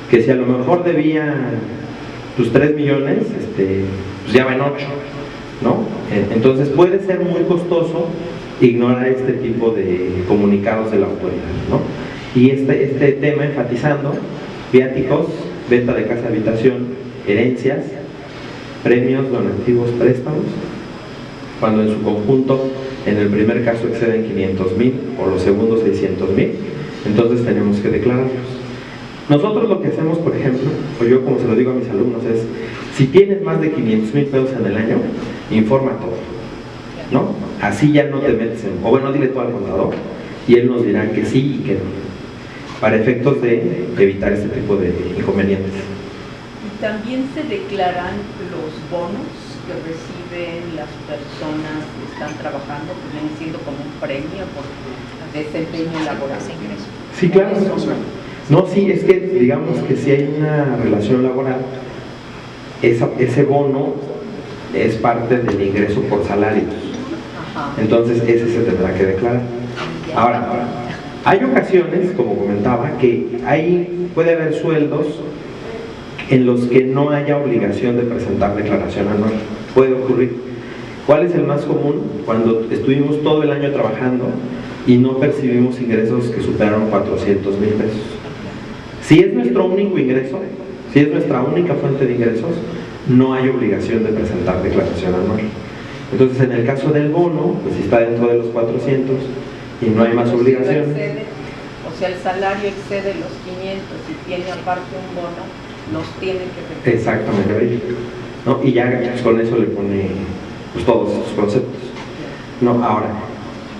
que si a lo mejor debía tus 3 millones, pues ya va en 8, ¿no? Entonces puede ser muy costoso ignorar este tipo de comunicados de la autoridad, ¿no? Y este tema enfatizando viáticos, venta de casa habitación, herencias, premios, donativos, préstamos, cuando en su conjunto en el primer caso exceden 500,000 o los segundos 600,000, entonces tenemos que declararlos. Nosotros lo que hacemos, por ejemplo, o yo como se lo digo a mis alumnos, es si tienes más de 500,000 pesos en el año, informa todo. ¿no? Así ya no te metes o bueno, dile tú al contador y él nos dirá que sí y que no, para efectos de evitar este tipo de inconvenientes. Y también se declaran los bonos que reciben las personas que están trabajando, que vienen siendo como un premio por desempeño laboral. Sí, claro. No, sí, es que digamos que si hay una relación laboral, ese bono es parte del ingreso por salarios. Ajá. Entonces ese se tendrá que declarar. Ahora, hay ocasiones, como comentaba, que puede haber sueldos en los que no haya obligación de presentar declaración anual. Puede ocurrir. ¿Cuál es el más común? Cuando estuvimos todo el año trabajando y no percibimos ingresos que superaron 400,000 pesos. Si es nuestro único ingreso, si es nuestra única fuente de ingresos, no hay obligación de presentar declaración anual. Entonces, en el caso del bono, pues si está dentro de los 400 y no hay más obligación. O sea, el salario excede los 500 y tiene aparte un bono, los tiene que repetir. Exactamente, ¿no? Y ya pues, con eso le pone pues, todos estos conceptos. No, ahora,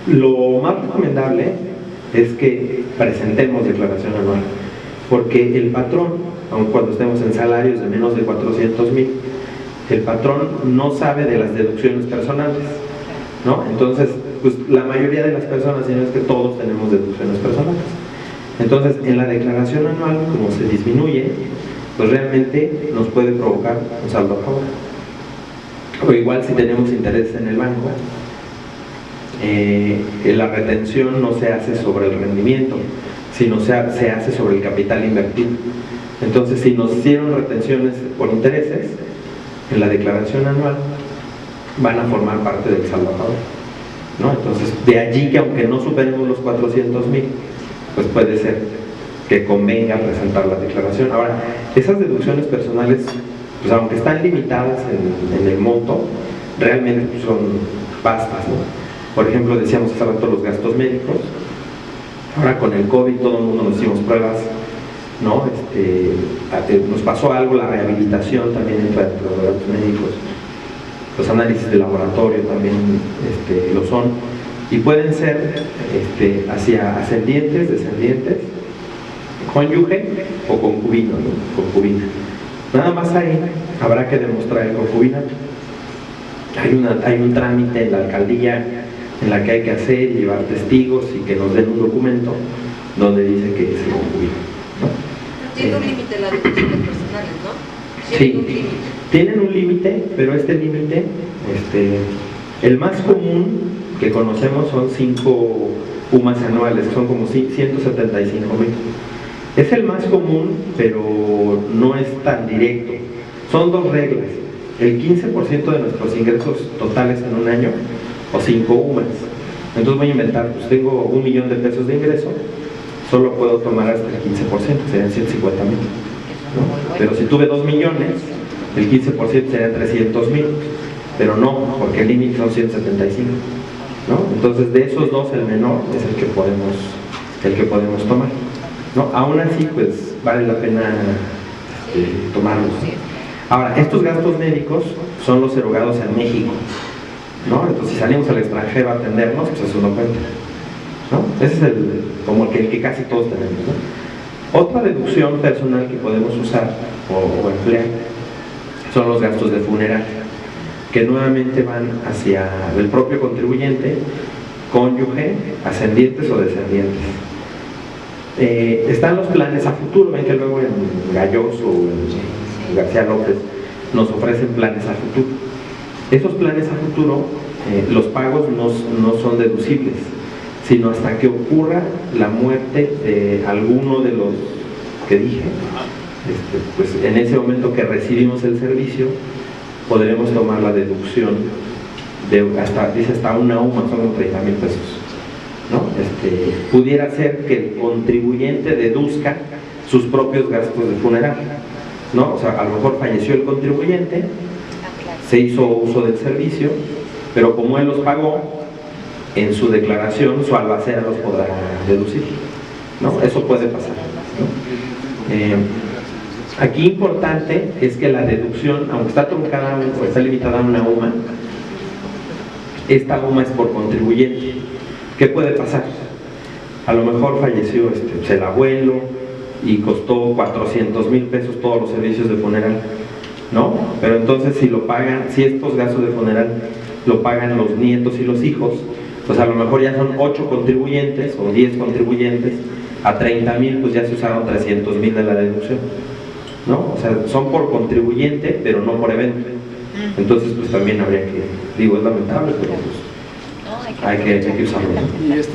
lo más recomendable es que presentemos declaración anual, porque el patrón, aun cuando estemos en salarios de menos de 400,000, el patrón no sabe de las deducciones personales, ¿no? Entonces, pues la mayoría de las personas, si no es que todos tenemos deducciones personales. Entonces, en la declaración anual, como se disminuye, pues realmente nos puede provocar un saldo a favor. O igual si tenemos intereses en el banco, la retención no se hace sobre el rendimiento, sino se hace sobre el capital invertido. Entonces, si nos hicieron retenciones por intereses, en la declaración anual van a formar parte del saldo a favor, ¿no? Entonces, de allí que aunque no superemos los 400,000, pues puede ser que convenga presentar la declaración. Ahora, esas deducciones personales, pues aunque están limitadas en el monto, realmente pues, son vastas, ¿no? Por ejemplo, decíamos hace rato los gastos médicos. Ahora con el COVID todo el mundo nos hicimos pruebas, ¿no? Nos pasó algo, la rehabilitación también entra dentro de los gastos médicos. Los análisis de laboratorio también lo son. Y pueden ser hacia ascendientes, descendientes, cónyuge o concubino, ¿no? Concubina. Nada más ahí habrá que demostrar el concubinato. Hay un trámite en la alcaldía en la que hay que hacer y llevar testigos y que nos den un documento donde dice que es el concubino, ¿no? Tiene un límite las deducciones personales, ¿no? Sí, tienen un límite, pero este límite, el más común que conocemos son 5 UMAS anuales, son como 175,000. Es el más común, pero no es tan directo. Son 2 reglas: el 15% de nuestros ingresos totales en un año o 5 UMAS. Entonces voy a inventar, pues tengo 1,000,000 de pesos de ingreso, solo puedo tomar hasta el 15%, serían 150,000, ¿no? Pero si tuve 2 millones, el 15% serían 300,000, pero no, porque el límite son 175, ¿no? Entonces de esos 2 el menor es el que podemos tomar, ¿no? Aún así pues vale la pena tomarlos. Ahora, estos gastos médicos son los erogados en México, ¿no? Entonces si salimos al extranjero a atendernos, pues eso no cuenta, ¿no? Ese es como el que casi todos tenemos, ¿no? Otra deducción personal que podemos usar o emplear son los gastos de funeraria, que nuevamente van hacia el propio contribuyente, cónyuge, ascendientes o descendientes. Están los planes a futuro, ven que luego en Galloso o en García López nos ofrecen planes a futuro. Esos planes a futuro, los pagos no son deducibles, sino hasta que ocurra la muerte de alguno de los que dije. Pues en ese momento que recibimos el servicio, podremos tomar la deducción de hasta una UMA, son como 30,000 pesos, ¿no? Pudiera ser que el contribuyente deduzca sus propios gastos de funeral, ¿no? O sea, a lo mejor falleció el contribuyente, se hizo uso del servicio, pero como él los pagó, en su declaración su albacea los podrá deducir, ¿no? Eso puede pasar, ¿no? Aquí importante es que la deducción, aunque está truncada o está limitada a una UMA, esta UMA es por contribuyente. ¿Qué puede pasar? A lo mejor falleció el abuelo y costó 400,000 pesos todos los servicios de funeral, ¿no? Pero entonces si lo pagan, si estos gastos de funeral lo pagan los nietos y los hijos, pues a lo mejor ya son 8 contribuyentes o 10 contribuyentes, a 30,000 pues ya se usaron 300,000 de la deducción, ¿no? O sea, son por contribuyente, pero no por evento. Entonces pues también habría que, digo, es lamentable, pero pues hay que usarlo.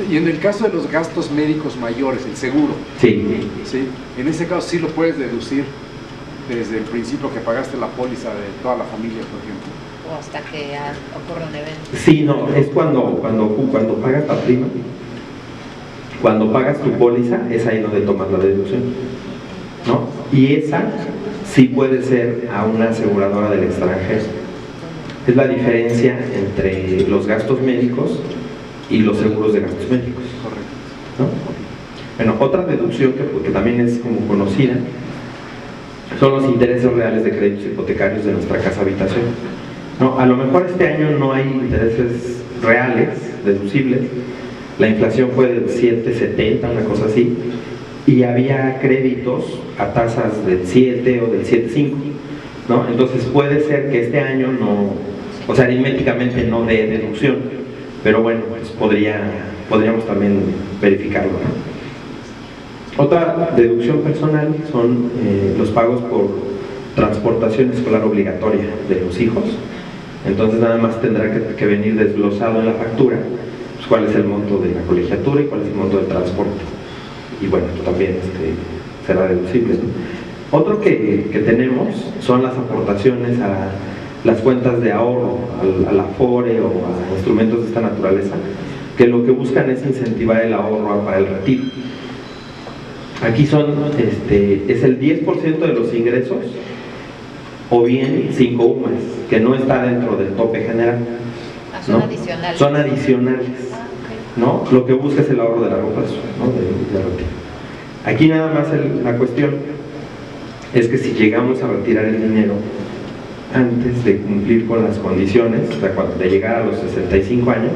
Y en el caso de los gastos médicos mayores, el seguro, Sí. ¿sí? En ese caso sí lo puedes deducir desde el principio que pagaste la póliza de toda la familia, por ejemplo. O hasta que ocurra un evento. Sí, no, es cuando pagas la prima, cuando pagas tu póliza, es ahí donde tomas la deducción, ¿no? Y esa sí puede ser a una aseguradora del extranjero. Es la diferencia entre los gastos médicos y los seguros de gastos médicos, Correcto. ¿no? Bueno, otra deducción que también es como conocida son los intereses reales de créditos hipotecarios de nuestra casa habitación. No, a lo mejor este año no hay intereses reales, deducibles. La inflación fue del 7,70, una cosa así, y había créditos a tasas del 7 o del 7,5, ¿no? Entonces puede ser que este año no, o sea, aritméticamente no dé deducción, pero bueno, pues podríamos también verificarlo, ¿no? Otra deducción personal son los pagos por transportación escolar obligatoria de los hijos. Entonces nada más tendrá que venir desglosado en la factura pues, cuál es el monto de la colegiatura y cuál es el monto del transporte. Y bueno, esto también será deducible, ¿no? Otro que tenemos son las aportaciones a las cuentas de ahorro, al Afore o a instrumentos de esta naturaleza, que lo que buscan es incentivar el ahorro para el retiro. Aquí es el 10% de los ingresos o bien 5 UMAS, que no está dentro del tope general. Son ¿no? adicionales. Son adicionales, ¿no? Lo que busca es el ahorro de largo plazo, ¿no? de retiro. Aquí nada más la cuestión es que si llegamos a retirar el dinero antes de cumplir con las condiciones, de llegar a los 65 años,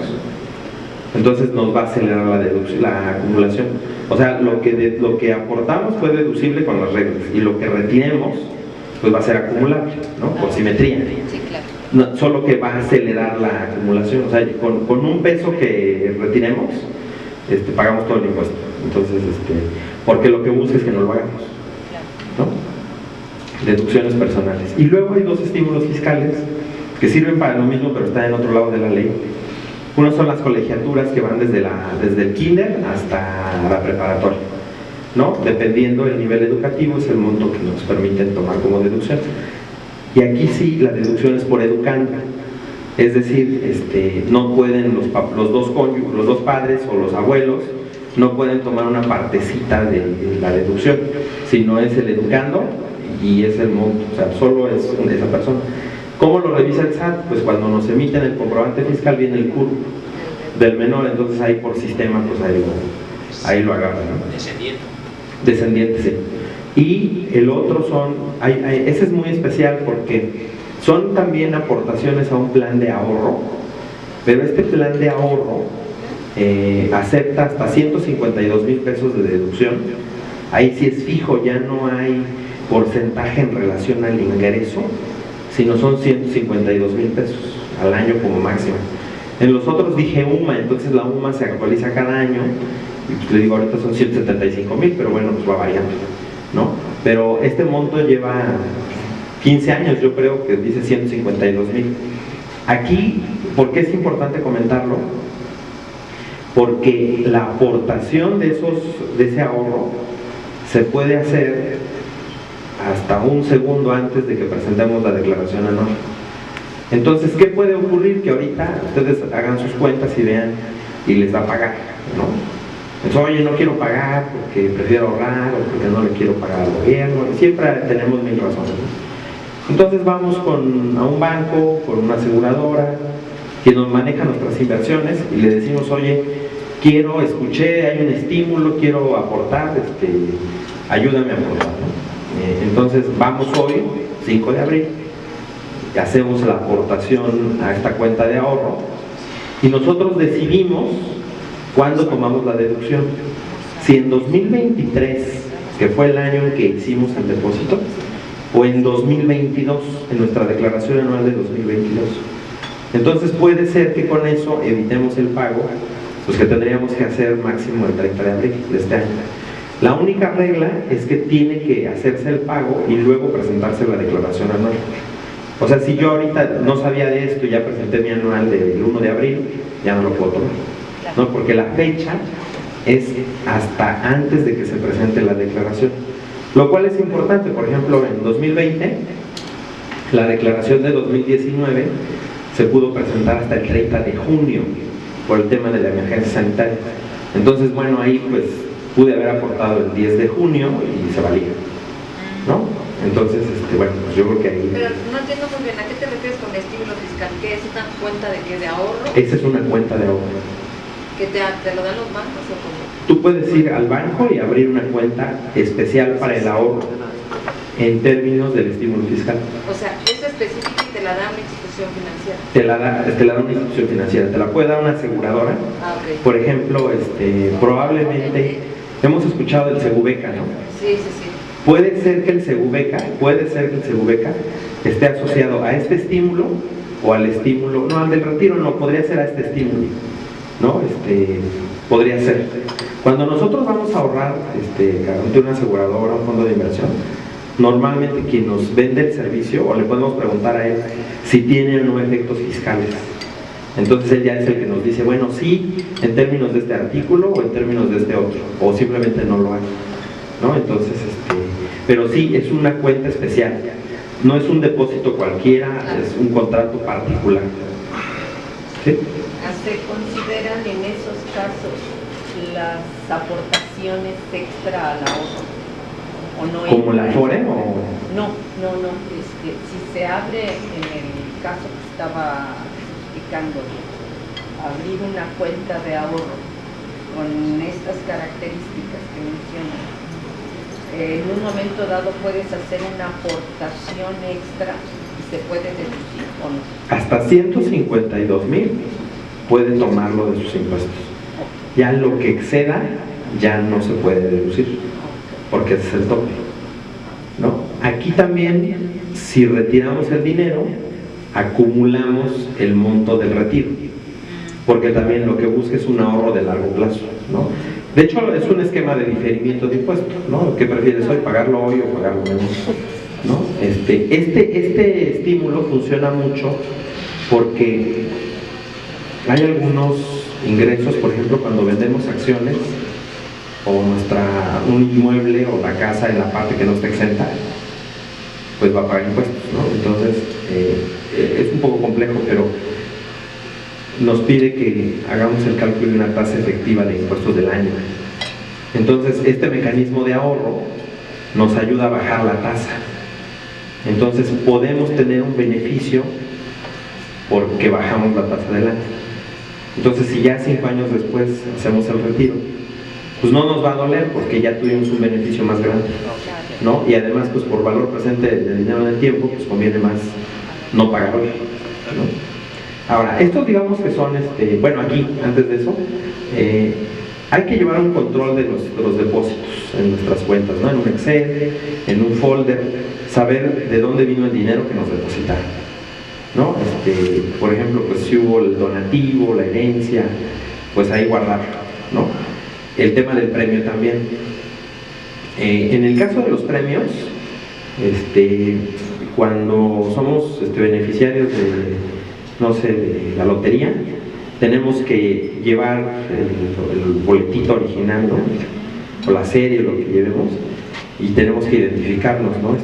entonces nos va a acelerar la acumulación. O sea, lo que aportamos fue deducible con las reglas y lo que retiremos pues va a ser acumulable, ¿no? Por simetría. Sí, claro. No, solo que va a acelerar la acumulación. O sea, con un peso que retiremos, pagamos todo el impuesto. Entonces, porque lo que busca es que no lo hagamos, ¿no? Deducciones personales. Y luego hay 2 estímulos fiscales que sirven para lo mismo, pero están en otro lado de la ley. Uno son las colegiaturas que van desde el kinder hasta la preparatoria, ¿no? Dependiendo del nivel educativo es el monto que nos permiten tomar como deducción. Y aquí sí, la deducción es por educando, es decir, no pueden los dos padres o los abuelos no pueden tomar una partecita de la deducción, sino es el educando y es el monto, o sea, solo es esa persona. ¿Cómo lo revisa el SAT? Pues cuando nos emiten el comprobante fiscal viene el CUR del menor, entonces ahí por sistema pues ahí lo agarran, ¿no? Descendiente, sí. Y el otro ese es muy especial porque son también aportaciones a un plan de ahorro, pero este plan de ahorro acepta hasta 152,000 pesos de deducción. Ahí sí es fijo, ya no hay porcentaje en relación al ingreso, sino son 152,000 pesos al año como máximo. En los otros dije UMA, entonces la UMA se actualiza cada año, y pues le digo ahorita son 175,000, pero bueno, pues va variando, ¿no? Pero este monto lleva 15 años, yo creo que dice 152,000. Aquí, ¿por qué es importante comentarlo? Porque la aportación de ese ahorro se puede hacer hasta un segundo antes de que presentemos la declaración anual. Entonces, ¿qué puede ocurrir? Que ahorita ustedes hagan sus cuentas y vean y les va a pagar, ¿no? Entonces, oye, no quiero pagar porque prefiero ahorrar o porque no le quiero pagar al gobierno. Siempre tenemos 1000 razones, ¿no? Entonces vamos a un banco, con una aseguradora que nos maneja nuestras inversiones y le decimos, oye, escuché, hay un estímulo, quiero aportar, ayúdame a aportar, ¿no? Entonces vamos hoy, 5 de abril, hacemos la aportación a esta cuenta de ahorro Y nosotros decidimos cuándo tomamos la deducción. Si en 2023, que fue el año en que hicimos el depósito, o en 2022, en nuestra declaración anual de 2022. Entonces puede ser que con eso evitemos el pago, pues que tendríamos que hacer máximo el 30 de abril de este año. La única regla es que tiene que hacerse el pago y luego presentarse la declaración anual. O sea, si yo ahorita no sabía de esto y ya presenté mi anual del 1 de abril, ya no lo puedo tomar, ¿no? Porque la fecha es hasta antes de que se presente la declaración. Lo cual es importante. Por ejemplo, en 2020, la declaración de 2019 se pudo presentar hasta el 30 de junio por el tema de la emergencia sanitaria. Entonces, bueno, ahí pues pude haber aportado el 10 de junio y se valía, ¿no? Entonces, bueno, pues yo creo que ahí... Pero no entiendo muy bien, ¿a qué te refieres con estímulo fiscal? ¿Qué es una cuenta de qué? ¿De ahorro? Esa es una cuenta de ahorro. ¿Que te lo dan los bancos o cómo? Tú puedes ir al banco y abrir una cuenta especial para el ahorro en términos del estímulo fiscal. O sea, es específica y te la da una institución financiera. Te la da una institución financiera, te la puede dar una aseguradora. Ah, ok. Por ejemplo, probablemente hemos escuchado del Segubeca, ¿no? Sí, sí, sí. Puede ser que el Segubeca esté asociado a este estímulo o al estímulo, no, al del retiro no, podría ser a este estímulo, ¿no? Podría ser. Cuando nosotros vamos a ahorrar ante una aseguradora, un fondo de inversión, normalmente quien nos vende el servicio, o le podemos preguntar a él si tiene o no efectos fiscales. Entonces él ya es el que nos dice, bueno, sí, en términos de este artículo o en términos de este otro, o simplemente no lo hay, ¿no? Entonces, pero sí, es una cuenta especial, no es un depósito cualquiera, es un contrato particular. ¿Sí? ¿Se consideran en esos casos las aportaciones extra al ahorro? ¿O no? ¿Como la FORE o...? No. Si se abre, en el caso que estaba explicando, abrir una cuenta de ahorro con estas características que mencionan, en un momento dado puedes hacer una aportación extra y se puede deducir o no. Hasta 152,000 puede tomarlo de sus impuestos. Ya lo que exceda ya no se puede deducir, porque ese es el tope, ¿no? Aquí también, si retiramos el dinero, acumulamos el monto del retiro, porque también lo que busca es un ahorro de largo plazo, ¿no? De hecho, es un esquema de diferimiento de impuestos, ¿no? ¿Qué prefieres hoy, pagarlo hoy o pagarlo menos? ¿No? Este estímulo funciona mucho porque hay algunos ingresos, por ejemplo, cuando vendemos acciones o un inmueble o la casa en la parte que no está exenta, pues va a pagar impuestos, ¿no? Entonces, es un poco complejo, pero nos pide que hagamos el cálculo de una tasa efectiva de impuestos del año. Entonces, este mecanismo de ahorro nos ayuda a bajar la tasa. Entonces, podemos tener un beneficio porque bajamos la tasa del año. Entonces, si ya 5 años después hacemos el retiro, pues no nos va a doler porque ya tuvimos un beneficio más grande, ¿no? Y además, pues por valor presente del dinero en el tiempo, pues conviene más no pagar hoy, ¿no? Ahora, estos digamos que son, bueno, aquí, antes de eso, hay que llevar un control de los depósitos en nuestras cuentas, ¿no? En un Excel, en un folder, saber de dónde vino el dinero que nos depositaron, ¿no? Por ejemplo, pues si hubo el donativo, la herencia, pues ahí guardarlo, ¿no? El tema del premio también. En el caso de los premios, cuando somos beneficiarios de, no sé, de la lotería, tenemos que llevar el boletito original, ¿no? O la serie, lo que llevemos, y tenemos que identificarnos, ¿no?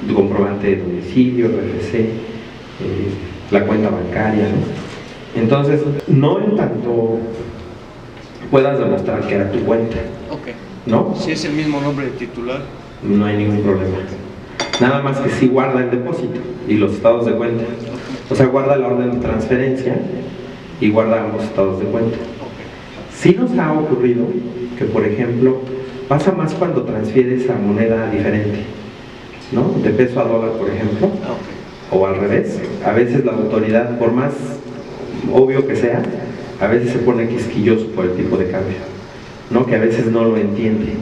Tu comprobante de domicilio, RFC, la cuenta bancaria, ¿no? Entonces, no en tanto puedas demostrar que era tu cuenta, ¿no? Si es el mismo nombre de titular. No hay ningún problema. Nada más que sí guarda el depósito y los estados de cuenta. O sea, guarda la orden de transferencia y guarda ambos estados de cuenta. Sí nos ha ocurrido que, por ejemplo, pasa más cuando transfieres a moneda diferente, ¿no? De peso a dólar, por ejemplo, o al revés. A veces la autoridad, por más obvio que sea, a veces se pone quisquilloso por el tipo de cambio, ¿no? Que a veces no lo entiende.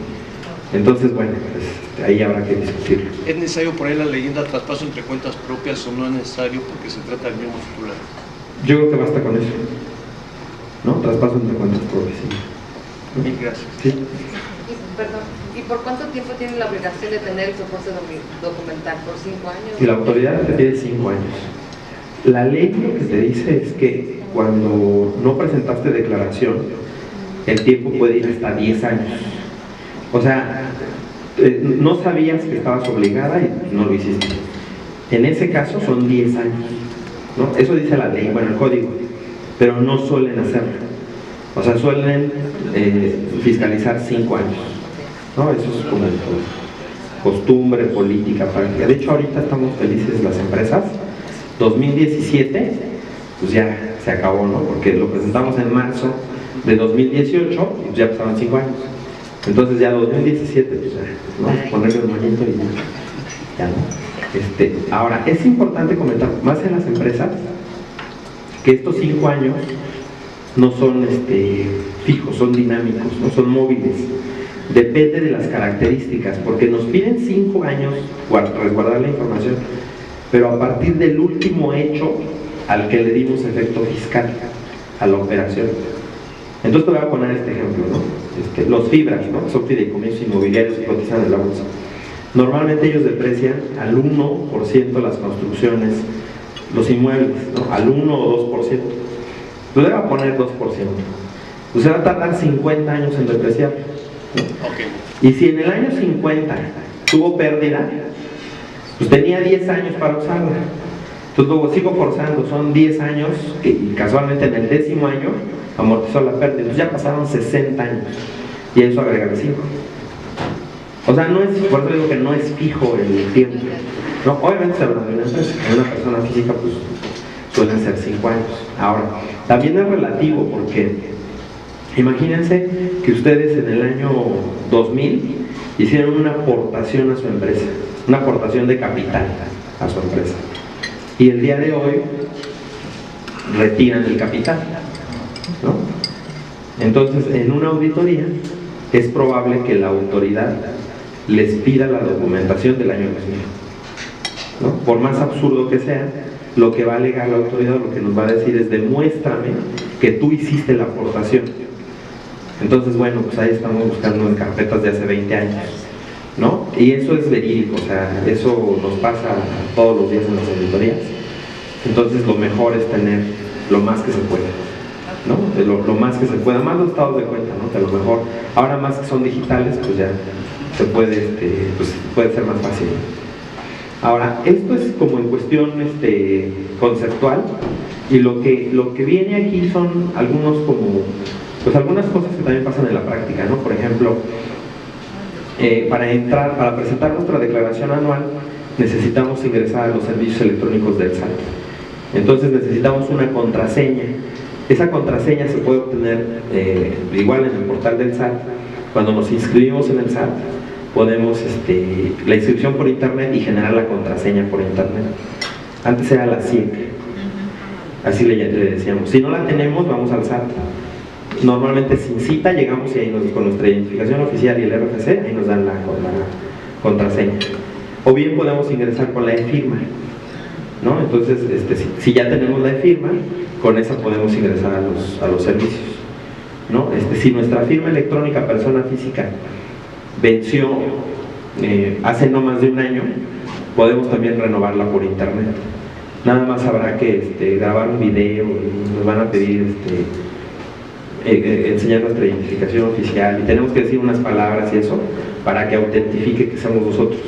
Entonces, bueno, pues, ahí habrá que discutirlo. ¿Es necesario poner la leyenda traspaso entre cuentas propias o no es necesario porque se trata del mismo titular? Yo creo que basta con eso, ¿no? Traspaso entre cuentas propias, sí. Mil gracias. Sí. Perdón, ¿y por cuánto tiempo tiene la obligación de tener el soporte documental? ¿Por 5 años? Y la autoridad te pide 5 años. La ley lo que te dice es que cuando no presentaste declaración, el tiempo puede ir hasta 10 años. O sea, no sabías que estabas obligada y no lo hiciste. En ese caso son 10 años, ¿no? Eso dice la ley, bueno, el código, pero no suelen hacerlo. O sea, suelen fiscalizar 5 años, ¿no? Eso es como costumbre política práctica. De hecho, ahorita estamos felices las empresas. 2017, pues ya se acabó, ¿no? Porque lo presentamos en marzo de 2018 y ya pasaron 5 años. Entonces ya 2017, pues ya, ¿no? Ponerle un manito y ya, ¿no? Ahora, es importante comentar más en las empresas que estos 5 años no son fijos, son dinámicos, no son móviles. Depende de las características, porque nos piden 5 años resguardar la información, pero a partir del último hecho al que le dimos efecto fiscal a la operación. Entonces te voy a poner este ejemplo, ¿no? Los fibras, ¿no? Son fideicomisos inmobiliarios que cotizan en la bolsa. Normalmente ellos deprecian al 1% las construcciones, los inmuebles, ¿no? Al 1 o 2%. Tú le vas a poner 2%. Usted va a tardar 50 años en depreciar, ¿no? Okay. Y si en el año 50 tuvo pérdida, pues tenía 10 años para usarla. Entonces luego sigo forzando, son 10 años y casualmente en el 10º año amortizó la pérdida. Entonces ya pasaron 60 años y eso agrega 5. O sea, no es, por eso digo que no es fijo el tiempo, ¿no? Obviamente se habla de una empresa, en una persona física pues suelen ser 5 años. Ahora, también es relativo porque imagínense que ustedes en el año 2000 hicieron una aportación a su empresa, una aportación de capital a su empresa, y el día de hoy retiran el capital, ¿no? Entonces, en una auditoría es probable que la autoridad les pida la documentación del año 2000, ¿no? Por más absurdo que sea, lo que va a alegar la autoridad, lo que nos va a decir es: demuéstrame que tú hiciste la aportación. Entonces, bueno, pues ahí estamos buscando en carpetas de hace 20 años, ¿no? Y eso es verídico, o sea, eso nos pasa todos los días en las auditorías. Entonces, lo mejor es tener lo más que se pueda, ¿no? Lo más que se pueda, más los estados de cuenta, ¿no? Que a lo mejor, ahora más que son digitales, pues ya se puede, pues puede ser más fácil. Ahora, esto es como en cuestión conceptual, y lo que viene aquí son algunos como, pues algunas cosas que también pasan en la práctica, ¿no? Por ejemplo, para presentar nuestra declaración anual necesitamos ingresar a los servicios electrónicos del SAT. Entonces necesitamos una contraseña. Esa contraseña se puede obtener igual en el portal del SAT. Cuando nos inscribimos en el SAT, podemos la inscripción por internet y generar la contraseña por internet. Antes era la SIEC, así le decíamos. Si no la tenemos, vamos al SAT. Normalmente sin cita llegamos y ahí con nuestra identificación oficial y el RFC, ahí nos dan la contraseña. O bien podemos ingresar con la e-firma, ¿no? Entonces, si ya tenemos la e-firma, con esa podemos ingresar a los servicios, ¿no? Si nuestra firma electrónica persona física venció hace no más de un año, podemos también renovarla por internet. Nada más habrá que grabar un video y nos van a pedir enseñar nuestra identificación oficial y tenemos que decir unas palabras y eso para que autentifique que somos nosotros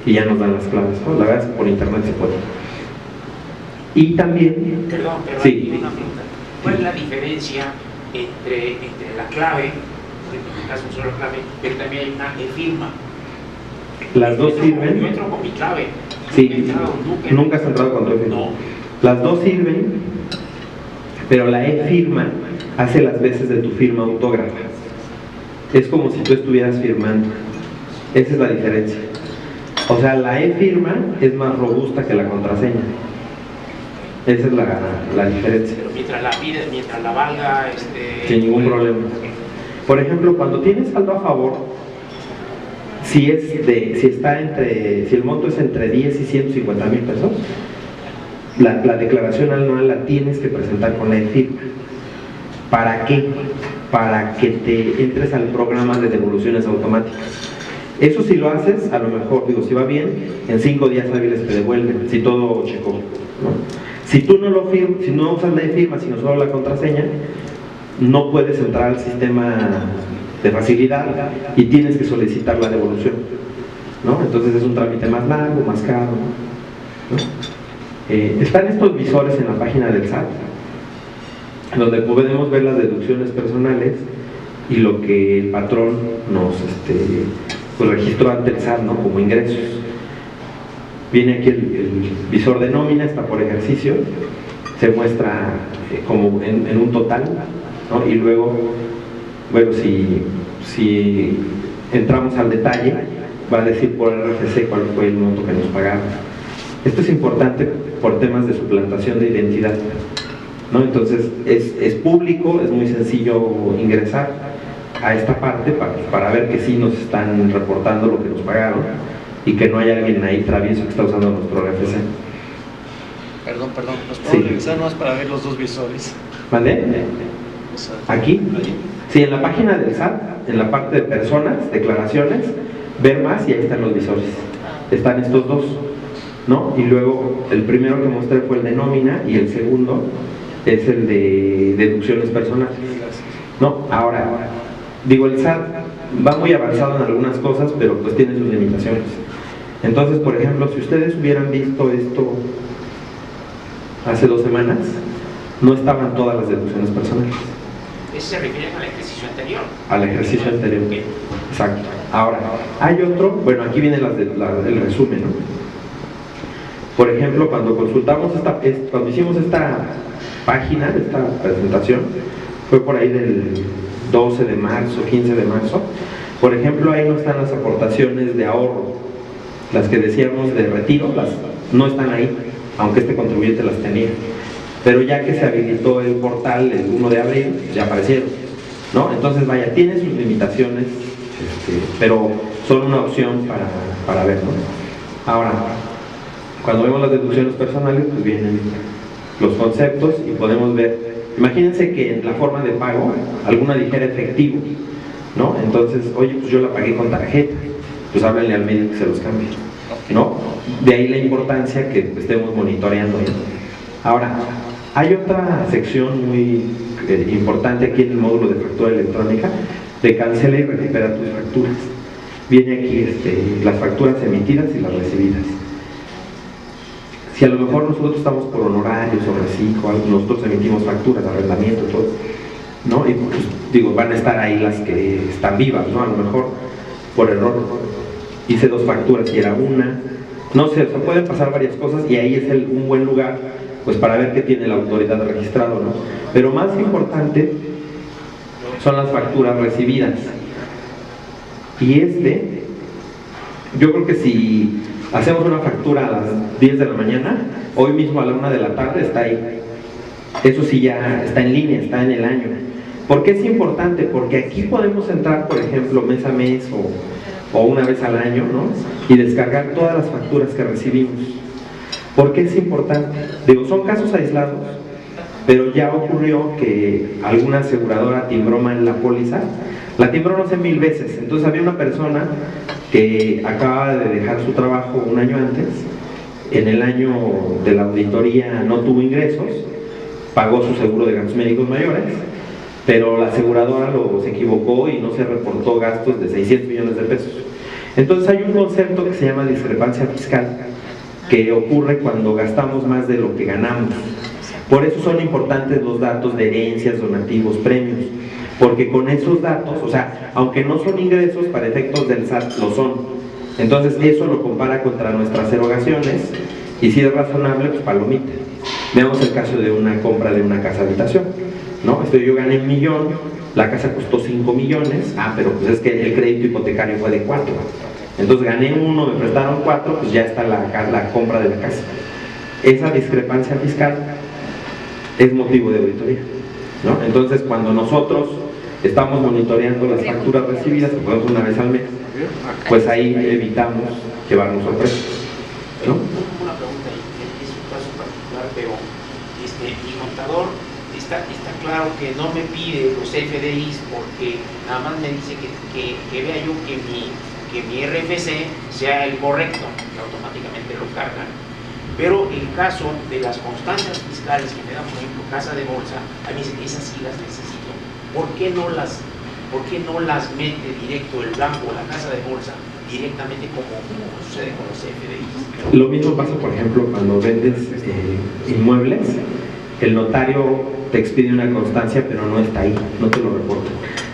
y ya nos dan las claves, ¿no? La verdad es que por internet se puede. Y también... Perdón, sí. una pregunta. ¿Cuál es la diferencia entre la clave, en este caso solo clave, pero también hay una e-firma? Las dos sirven. Yo entro con mi clave. Sí, nunca has entrado con tu e-firma. No. Las dos sirven, pero la e-firma hace las veces de tu firma autógrafa. Es como si tú estuvieras firmando. Esa es la diferencia. O sea, la e-firma es más robusta que la contraseña. Esa es la diferencia. Pero mientras la pides, mientras la valga, Sin ningún problema. Por ejemplo, cuando tienes saldo a favor, si el monto es entre 10 y 150 mil pesos, la declaración anual la tienes que presentar con la e-firma. ¿Para qué? Para que te entres al programa de devoluciones automáticas. Eso si lo haces, a lo mejor, si va bien, en 5 días hábiles te devuelven, si todo checó, ¿no? Si tú no lo firmas, si no usas la e-firma, sino solo la contraseña, no puedes entrar al sistema de facilidad y tienes que solicitar la devolución, ¿no? Entonces es un trámite más largo, más caro, ¿no? Están estos visores en la página del SAT, donde podemos ver las deducciones personales y lo que el patrón nos registró ante el SAT, ¿no? Como ingresos. Viene aquí el visor de nómina, está por ejercicio, se muestra como en un total, ¿no? Y luego, bueno, si entramos al detalle, va a decir por RFC cuál fue el monto que nos pagaron. Esto es importante por temas de suplantación de identidad, ¿no? Entonces es público, es muy sencillo ingresar a esta parte para ver que sí nos están reportando lo que nos pagaron y que no hay alguien ahí travieso que está usando nuestro RFC. Perdón, ¿nos Sí. puedo regresar más para ver los dos visores? ¿Vale? O sea, ¿Aquí? ahí. Sí, en la página del SAT, en la parte de personas, declaraciones, ver más y ahí están los visores. Están estos dos, ¿no? Y luego el primero que mostré fue el de nómina y el segundo es el de deducciones personales. No, ahora, el SAT va muy avanzado en algunas cosas, pero pues tiene sus limitaciones. Entonces, por ejemplo, si ustedes hubieran visto esto hace 2 semanas, no estaban todas las deducciones personales. Eso se refiere al ejercicio anterior. Al ejercicio anterior. Exacto. Ahora, hay otro, bueno, aquí viene el resumen, ¿no? Por ejemplo, cuando consultamos cuando hicimos esta página, esta presentación, fue por ahí del 12 de marzo, 15 de marzo. Por ejemplo, ahí no están las aportaciones de ahorro, las que decíamos de retiro, no están ahí, aunque este contribuyente las tenía. Pero ya que se habilitó el portal el 1 de abril, ya aparecieron, ¿no? Entonces, vaya, tiene sus limitaciones, pero son una opción para ver, ¿no? Ahora, cuando vemos las deducciones personales, pues vienen los conceptos y podemos ver, imagínense que en la forma de pago, alguna dijera efectivo, ¿no? Entonces, oye, pues yo la pagué con tarjeta, pues háblenle al médico que se los cambie, ¿no? De ahí la importancia que estemos monitoreando, ¿no? Ahora, hay otra sección muy importante aquí en el módulo de factura electrónica, de cancela y recupera tus facturas. Viene aquí las facturas emitidas y las recibidas. Si a lo mejor nosotros estamos por honorarios o reciclo, nosotros emitimos facturas, arrendamiento, todo, ¿no? Y pues, van a estar ahí las que están vivas, ¿no? A lo mejor por error hice 2 facturas y era una, no sé, o sea, pueden pasar varias cosas y ahí es un buen lugar pues para ver qué tiene la autoridad registrado, ¿no? Pero más importante son las facturas recibidas. Y yo creo que si hacemos una factura a las 10 de la mañana, hoy mismo a la 1 de la tarde está ahí. Eso sí ya está en línea, está en el año. ¿Por qué es importante? Porque aquí podemos entrar, por ejemplo, mes a mes o una vez al año, ¿no? Y descargar todas las facturas que recibimos. ¿Por qué es importante? Son casos aislados, pero ya ocurrió que alguna aseguradora timbró mal la póliza. La timbró no sé 1000 veces. Entonces había una persona que acaba de dejar su trabajo un año antes, en el año de la auditoría no tuvo ingresos, pagó su seguro de gastos médicos mayores, pero la aseguradora se equivocó y no se reportó gastos de 600 millones de pesos. Entonces hay un concepto que se llama discrepancia fiscal, que ocurre cuando gastamos más de lo que ganamos. Por eso son importantes los datos de herencias, donativos, premios, porque con esos datos, o sea, aunque no son ingresos, para efectos del SAT lo son. Entonces eso lo compara contra nuestras erogaciones y si es razonable, pues palomita. Veamos el caso de una compra de una casa habitación, ¿no? Yo gané 1 millón, la casa costó 5 millones, pero pues es que el crédito hipotecario fue de 4. Entonces gané 1, me prestaron 4, pues ya está la compra de la casa. esa discrepancia fiscal es motivo de auditoría, ¿no? Entonces, cuando nosotros estamos monitoreando las facturas recibidas, que podemos una vez al mes, pues ahí evitamos llevarnos sorpresas, ¿no? Una pregunta, y es un caso particular, pero mi contador está claro que no me pide los FDIs porque nada más me dice que vea yo que mi RFC sea el correcto, que automáticamente lo cargan. Pero el caso de las constancias fiscales que me dan, por ejemplo, Casa de Bolsa, a mí dice que esas sí las necesito. ¿Por qué no las mete directo el banco o la Casa de Bolsa directamente como sucede con los FDIs? Lo mismo pasa, por ejemplo, cuando vendes inmuebles, el notario te expide una constancia, pero no está ahí, no te lo reporta.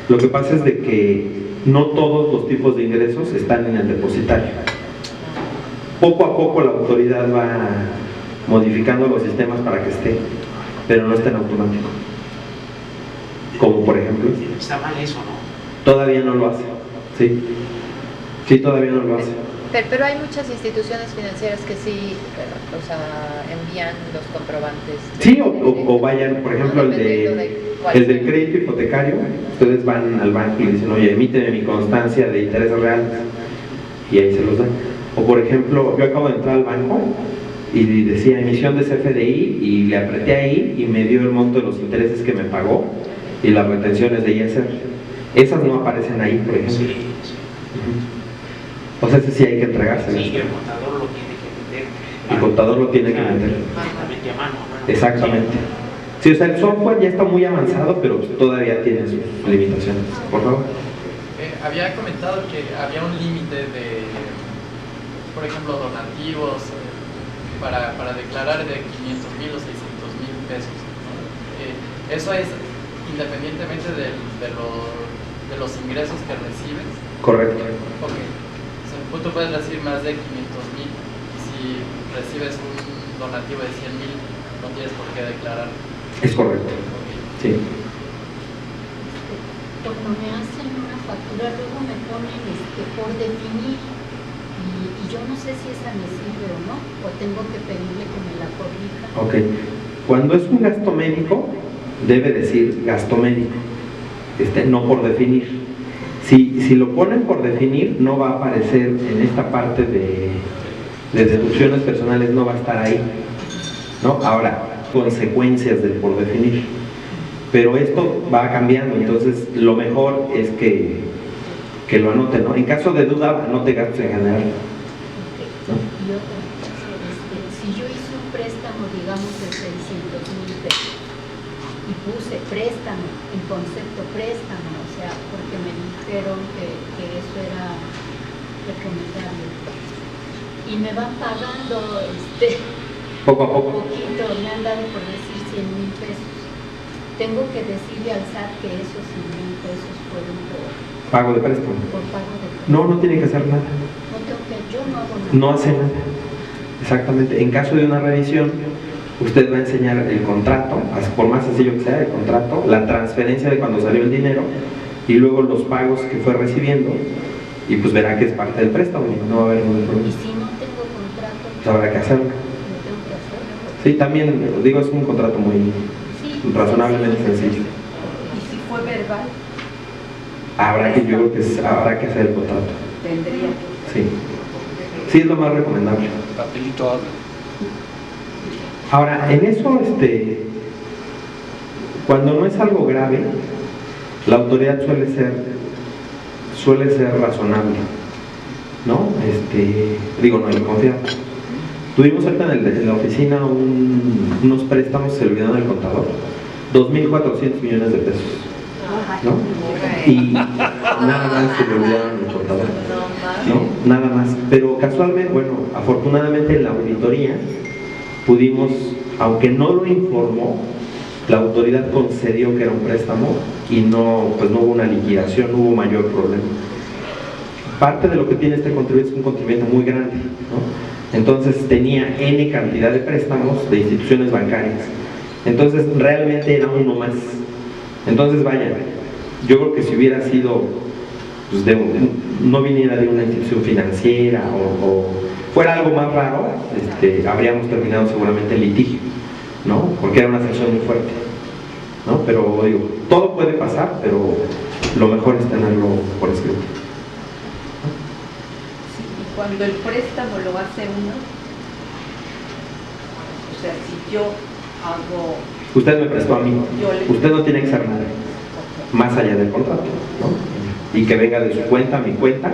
Lo que pasa es de que no todos los tipos de ingresos están en el depositario. Poco a poco la autoridad va modificando los sistemas para que esté, pero no está en automático. Como por ejemplo, Está mal eso, ¿no? todavía no lo hace, sí, sí, todavía no lo hace. Pero hay muchas instituciones financieras que sí, o sea, envían los comprobantes. Sí, o vayan, por ejemplo, el del crédito hipotecario, ustedes van al banco y le dicen, oye, emíteme mi constancia de intereses reales, y ahí se los dan. O por ejemplo, yo acabo de entrar al banco y decía emisión de CFDI y le apreté ahí y me dio el monto de los intereses que me pagó y las retenciones de ISR. Esas no aparecen ahí, por ejemplo. Sí. O sea, ese sí hay que entregarse. Sí, el contador lo tiene que meter. El contador lo tiene que meter. Directamente a mano. Exactamente. Sí, o sea, el software ya está muy avanzado, pero todavía tiene sus limitaciones. Por favor. Había comentado que había un límite de, por ejemplo, donativos para declarar de 500,000 o 600,000 pesos, ¿no? Eso es independientemente de los ingresos que recibes. Correcto. Ok. O sea, tú puedes recibir más de 500,000 y si recibes un donativo de 100,000 no tienes por qué declarar. Es correcto. Sí. Cuando me hacen una factura, luego me ponen por definir y yo no sé si esa me sirve o no, o tengo que pedirle que me la corrija. Ok. Cuando es un gasto médico, debe decir gasto médico, no por definir. Si lo ponen por definir, no va a aparecer en esta parte de deducciones personales, no va a estar ahí, ¿no? Ahora, consecuencias del por definir. Pero esto va cambiando, entonces lo mejor es que lo anoten, ¿no? En caso de duda, anote gastos en general, ¿no? Y otra cosa, si yo hice un préstamo, digamos, de 600,000 pesos y puse préstamo, en concepto préstamo, o sea, porque me dijeron que eso era recomendable. Y me van pagando poco a poco. poquito, me han dado por decir 100,000 pesos. Tengo que decirle al SAT que esos 100,000 pesos fueron Pago de préstamo. por pago de préstamo. No tiene que hacer nada. No tengo que, yo no hago nada. No hace nada. Exactamente. En caso de una revisión, usted va a enseñar el contrato, por más sencillo que sea el contrato, la transferencia de cuando salió el dinero y luego los pagos que fue recibiendo y pues verá que es parte del préstamo y no va a haber ningún problema. Y si no tengo contrato, Pues habrá que hacerlo. lo tengo que hacer. Sí, también, digo, es un contrato muy Sí, razonablemente sencillo. Y si fue verbal, Habrá que hacer el contrato. tendría. Sí. Sí, es lo más recomendable. Papelito habla. Ahora, en eso, cuando no es algo grave, la autoridad suele ser razonable, ¿no? Digo, no le confiamos. Tuvimos ahorita en la oficina unos préstamos, se olvidaron del contador, 2,400 millones de pesos, ¿no? Y nada más se le olvidaron el contador, ¿no? Nada más. Pero casualmente, bueno, afortunadamente en la auditoría pudimos, aunque no lo informó, la autoridad concedió que era un préstamo y no hubo una liquidación, no hubo mayor problema. Parte de lo que tiene este contribuyente es un contribuyente muy grande, ¿no? Entonces tenía N cantidad de préstamos de instituciones bancarias. Entonces realmente era uno más. Entonces vaya, yo creo que si hubiera sido, pues no viniera de una institución financiera fuera algo más raro, habríamos terminado seguramente el litigio, ¿no? Porque era una sanción muy fuerte, ¿no? Pero digo, todo puede pasar, pero lo mejor es tenerlo por escrito. Sí, y cuando el préstamo lo hace uno, o sea, si yo hago... Usted me prestó a mí, Yo le- usted no tiene que hacer nada, más allá del contrato, ¿no? Y que venga de su cuenta a mi cuenta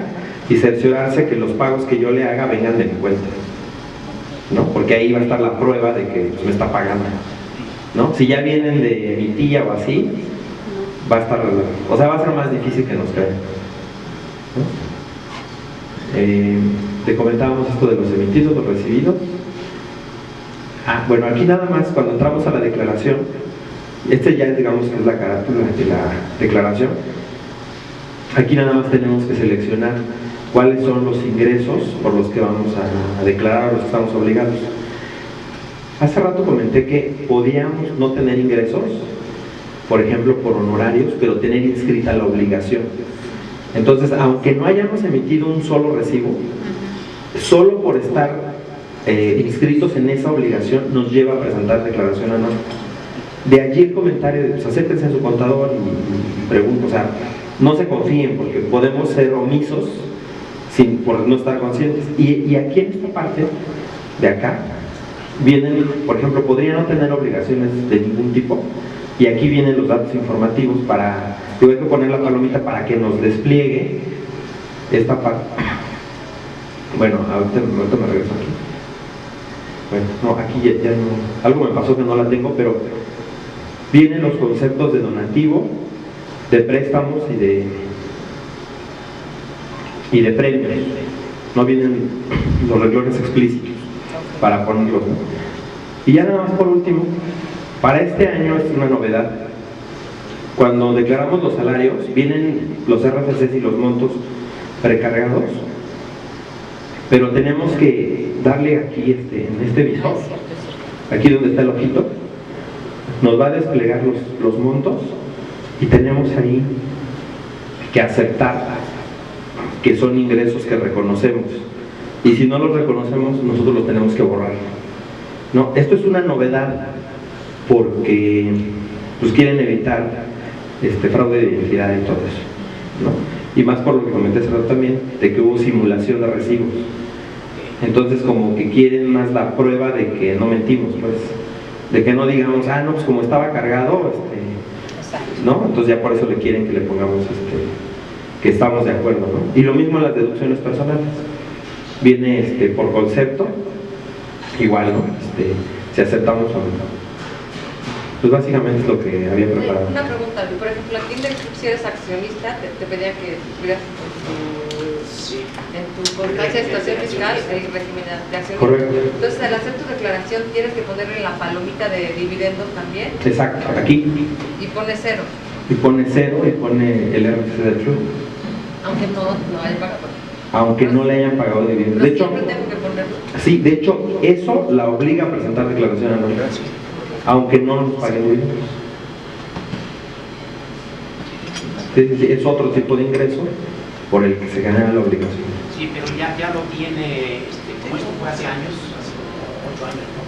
y cerciorarse que los pagos que yo le haga vengan de mi cuenta, ¿no? Porque ahí va a estar la prueba de que pues, me está pagando, ¿no? Si ya vienen de mi tía o así, va a estar, o sea, va a ser más difícil que nos crean, ¿no? Te comentábamos esto de los emitidos, los recibidos. Bueno, aquí nada más, cuando entramos a la declaración, ya digamos que es la carátula de la declaración. Aquí nada más tenemos que seleccionar cuáles son los ingresos por los que vamos a declarar, a los que estamos obligados. Hace rato comenté que podíamos no tener ingresos, por ejemplo por honorarios, pero tener inscrita la obligación. Entonces, aunque no hayamos emitido un solo recibo, solo por estar inscritos en esa obligación nos lleva a presentar declaración anual. De allí el comentario de pues, acérquense a su contador y pregunten, o sea, no se confíen porque podemos ser omisos por no estar conscientes. Y aquí en esta parte de acá vienen, por ejemplo, podría no tener obligaciones de ningún tipo y aquí vienen los datos informativos para, yo voy a poner la palomita para que nos despliegue esta parte. Bueno, ahorita me regreso aquí. Bueno, no, aquí ya no, algo me pasó que no la tengo, pero vienen los conceptos de donativo, de préstamos y de premios. No vienen los renglones explícitos para ponerlos, ¿no? Y ya nada más por último, para este año es una novedad. Cuando declaramos los salarios, vienen los RFCs y los montos precargados, pero tenemos que darle aquí en este visor, aquí donde está el ojito, nos va a desplegar los montos y tenemos ahí que aceptar que son ingresos que reconocemos y si no los reconocemos nosotros los tenemos que borrar, ¿no? Esto es una novedad porque pues quieren evitar fraude de identidad y todo eso, ¿no? Y más por lo que comenté hace rato también de que hubo simulación de recibos. Entonces como que quieren más la prueba de que no mentimos, pues, de que no digamos, no, pues como estaba cargado, ¿no? Entonces ya por eso le quieren que le pongamos que estamos de acuerdo, ¿no? Y lo mismo en las deducciones personales, viene por concepto, igual, ¿no? Si aceptamos o no. Pues básicamente es lo que había preparado. Una pregunta, por ejemplo, aquí si eres accionista, te pedía que tuvieras en tu constancia de situación fiscal el régimen de accionista. Correcto. Entonces, al hacer tu declaración, tienes que ponerle la palomita de dividendos también. Exacto, aquí. Y pone 0. Y pone 0 y pone el RFC del club. Aunque no haya pagado. Aunque no le hayan pagado dividendos. Pero De hecho, siempre tengo que ponerlo. sí, de hecho, eso la obliga a presentar declaración anual. Aunque no nos paguen dividendos. Es otro tipo de ingreso por el que se genera la obligación. Sí, pero ya lo tiene, como esto fue hace años, hace 8 años, ¿no?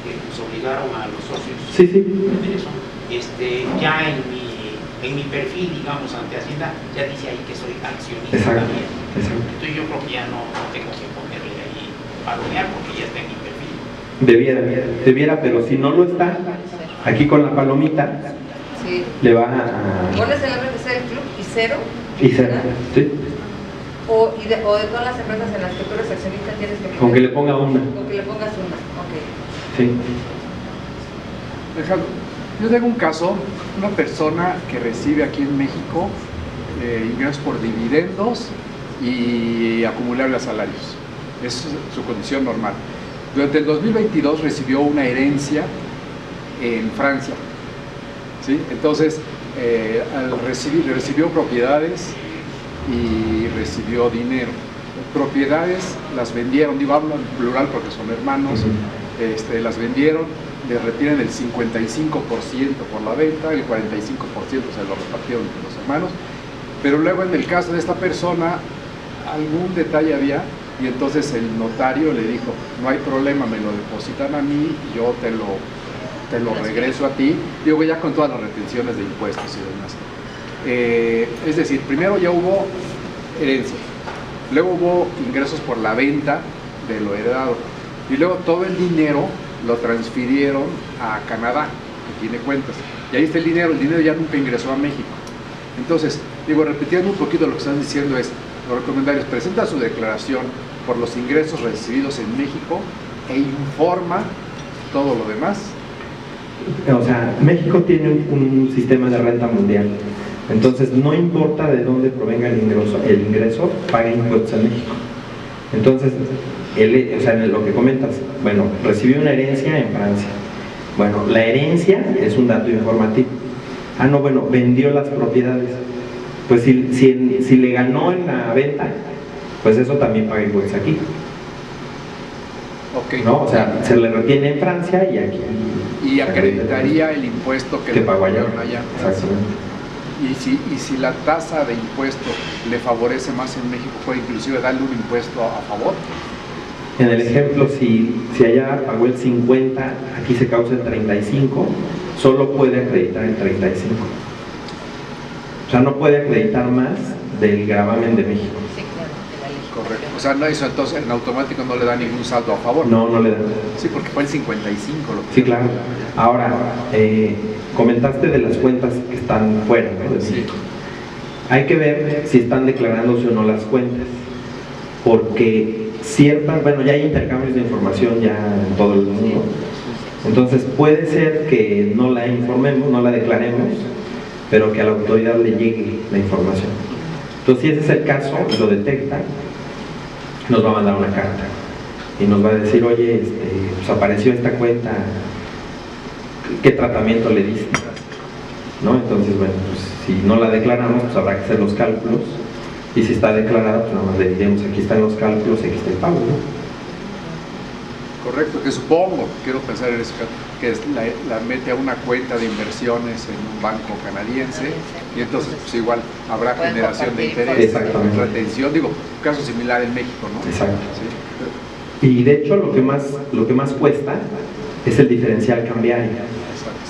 Que nos obligaron a los socios Sí, sí. a hacer eso. Ya en mi perfil, digamos, ante Hacienda, ya dice ahí que soy accionista Exacto, también. exacto. Entonces yo creo que ya no tengo que ponerle ahí palomear porque ya está en mi perfil. Debiera, pero si no lo está, aquí con la palomita, Sí. le va a... Pones el RFC del club y 0. Y cero, ¿sí? O de todas las empresas en las que tú eres accionista tienes que poner. Con que le ponga una. Con que le pongas una, ok. Sí. Alejandro, yo tengo un caso, una persona que recibe aquí en México ingresos por dividendos y acumulable a salarios. Es su condición normal. Durante el 2022 recibió una herencia en Francia, ¿sí? Entonces, recibió propiedades y recibió dinero. Propiedades las vendieron, hablo en plural porque son hermanos, las vendieron, le retiran el 55% por la venta, el 45% se lo repartieron entre los hermanos, pero luego en el caso de esta persona, algún detalle había Y entonces el notario le dijo, no hay problema, me lo depositan a mí, yo te lo regreso a ti, digo ya con todas las retenciones de impuestos y demás. Es decir, primero ya hubo herencia, luego hubo ingresos por la venta de lo heredado, y luego todo el dinero lo transfirieron a Canadá, que tiene cuentas, y ahí está el dinero ya nunca ingresó a México. Entonces, digo, repitiendo un poquito lo que están diciendo es, lo recomendario es presenta su declaración por los ingresos recibidos en México e informa todo lo demás. O sea, México tiene un sistema de renta mundial, entonces no importa de dónde provenga el ingreso paga impuestos en México. Entonces, o sea, en lo que comentas, bueno, recibió una herencia en Francia. Bueno, la herencia es un dato informativo. Ah, no, bueno, vendió las propiedades. Pues si le ganó en la venta, pues eso también paga impuestos aquí. Okay. ¿No? O sea, se le retiene en Francia y aquí. Y acreditaría el impuesto que le pagó allá. Exactamente. Y si la tasa de impuesto le favorece más en México, puede inclusive darle un impuesto a favor. En el ejemplo, si allá pagó el 50, aquí se causa el 35, solo puede acreditar el 35. O sea, no puede acreditar más del gravamen de México. Sí, claro, de la ley. Correcto. O sea, no, eso entonces en automático no le da ningún saldo a favor. No, no le da. Sí, porque fue el 55 lo que... Sí, claro. Ahora, comentaste de las cuentas que están fuera, ¿no? Sí. Hay que ver si están declarándose o no las cuentas, porque bueno, ya hay intercambios de información ya en todo el mundo, entonces puede ser que no la informemos, no la declaremos, pero que a la autoridad le llegue la información. Entonces, si ese es el caso y lo detecta, nos va a mandar una carta y nos va a decir, oye, pues apareció esta cuenta, ¿qué tratamiento le diste? ¿No? Entonces, bueno, pues si no la declaramos, pues habrá que hacer los cálculos, y si está declarada, pues nada más le diremos, aquí están los cálculos y aquí está el pago, ¿no? Correcto, que supongo, quiero pensar en eso, que la mete a una cuenta de inversiones en un banco canadiense, y entonces pues igual habrá Pueden generación de compartir. interés, Exactamente. retención, digo, caso similar en México, ¿no? Exacto. Sí. Y de hecho lo que más cuesta es el diferencial cambiario,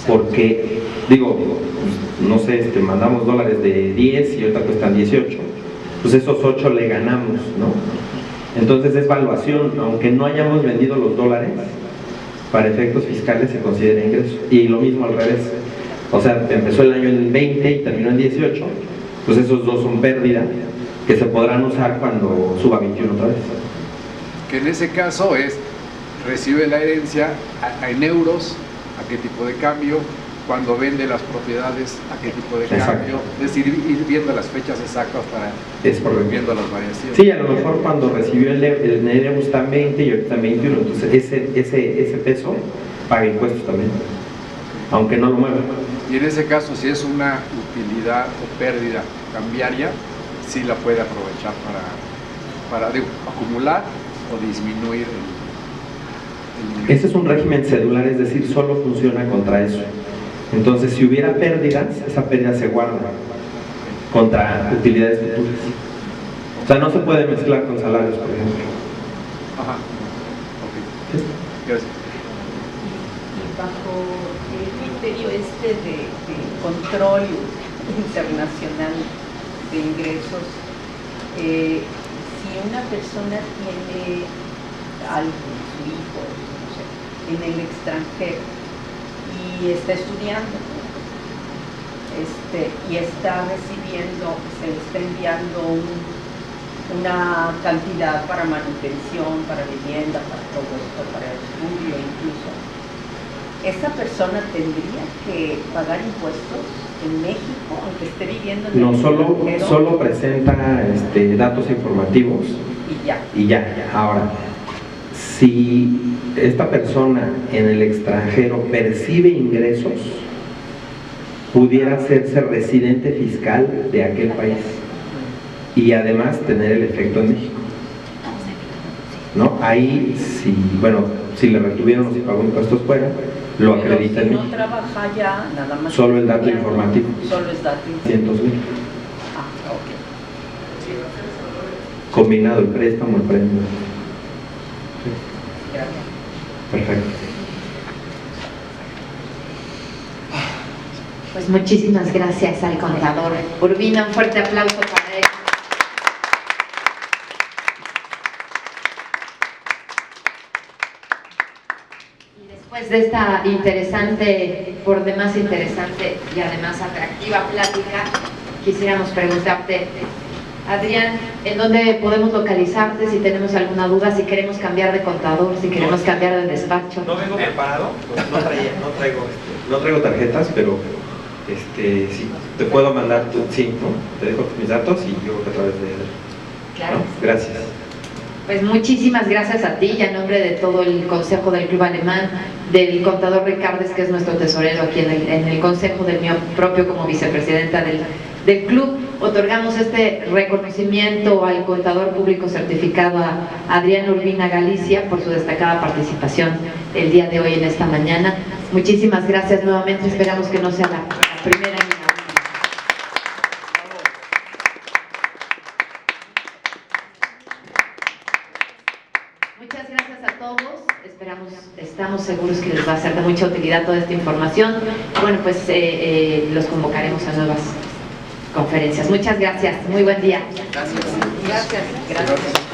porque, digo, no sé, mandamos dólares de 10 y ahorita cuestan 18, pues esos 8 le ganamos, ¿no? Entonces es valuación, aunque no hayamos vendido los dólares, para efectos fiscales se considera ingreso. Y lo mismo al revés, o sea, empezó el año en 20 y terminó en 18, pues esos dos son pérdida que se podrán usar cuando suba 21 otra vez. Que en ese caso recibe la herencia en euros, a qué tipo de cambio, cuando vende las propiedades, a qué tipo de cambio, es decir, ir viendo las fechas exactas para ir viendo las variaciones. Sí, a lo mejor cuando recibió el dinero está en 20 y ahorita está en 21, entonces ese peso paga impuestos también, aunque no lo mueva. Y en ese caso, si es una utilidad o pérdida cambiaria, sí la puede aprovechar para acumular o disminuir el Ese es un régimen cedular, es decir, solo funciona contra eso. Entonces, si hubiera pérdidas, esa pérdida se guarda contra utilidades futuras. O sea, no se puede mezclar con salarios, por ejemplo. Ajá. Ok. ¿Sí? Gracias. Y bajo el criterio de control internacional de ingresos, si una persona tiene algo, su hijo, no sé, en el extranjero y está estudiando, y está recibiendo, se le está enviando una cantidad para manutención, para vivienda, para todo esto, para el estudio incluso, ¿esa persona tendría que pagar impuestos en México, aunque esté viviendo en No, el extranjero? solo presenta datos informativos y ya. Ahora, si esta persona en el extranjero percibe ingresos, pudiera hacerse residente fiscal de aquel país y además tener el efecto en México, ¿no? Ahí, si le retuvieron o si pagó impuestos fuera, lo acredita en Pero si México. no trabaja ya, nada más. Solo el dato informativo. Solo es dato informativo. 200,000. Ah, ok. combinado el préstamo, el premio. Sí. Perfecto. Pues muchísimas gracias al contador Urbina, un fuerte aplauso para él. Y después de esta interesante, por demás interesante y además atractiva plática, quisiéramos preguntarte, Adrián, ¿en dónde podemos localizarte si tenemos alguna duda, si queremos cambiar de contador, si queremos cambiar de despacho? No vengo preparado, no traigo tarjetas, pero sí, te puedo mandar sí, ¿no? Te dejo mis datos y yo a través de él. Claro. ¿No? Gracias. Pues muchísimas gracias a ti y a nombre de todo el Consejo del Club Alemán, del contador Ricardes, que es nuestro tesorero aquí en el Consejo, del mío propio como vicepresidenta del club, otorgamos este reconocimiento al contador público certificado a Adrián Urbina Galicia por su destacada participación el día de hoy en esta mañana. Muchísimas gracias nuevamente, esperamos que no sea la primera ni la última. Muchas gracias a todos, estamos seguros que les va a ser de mucha utilidad toda esta información. Bueno, pues los convocaremos a nuevas conferencias. Muchas gracias, muy buen día. Gracias.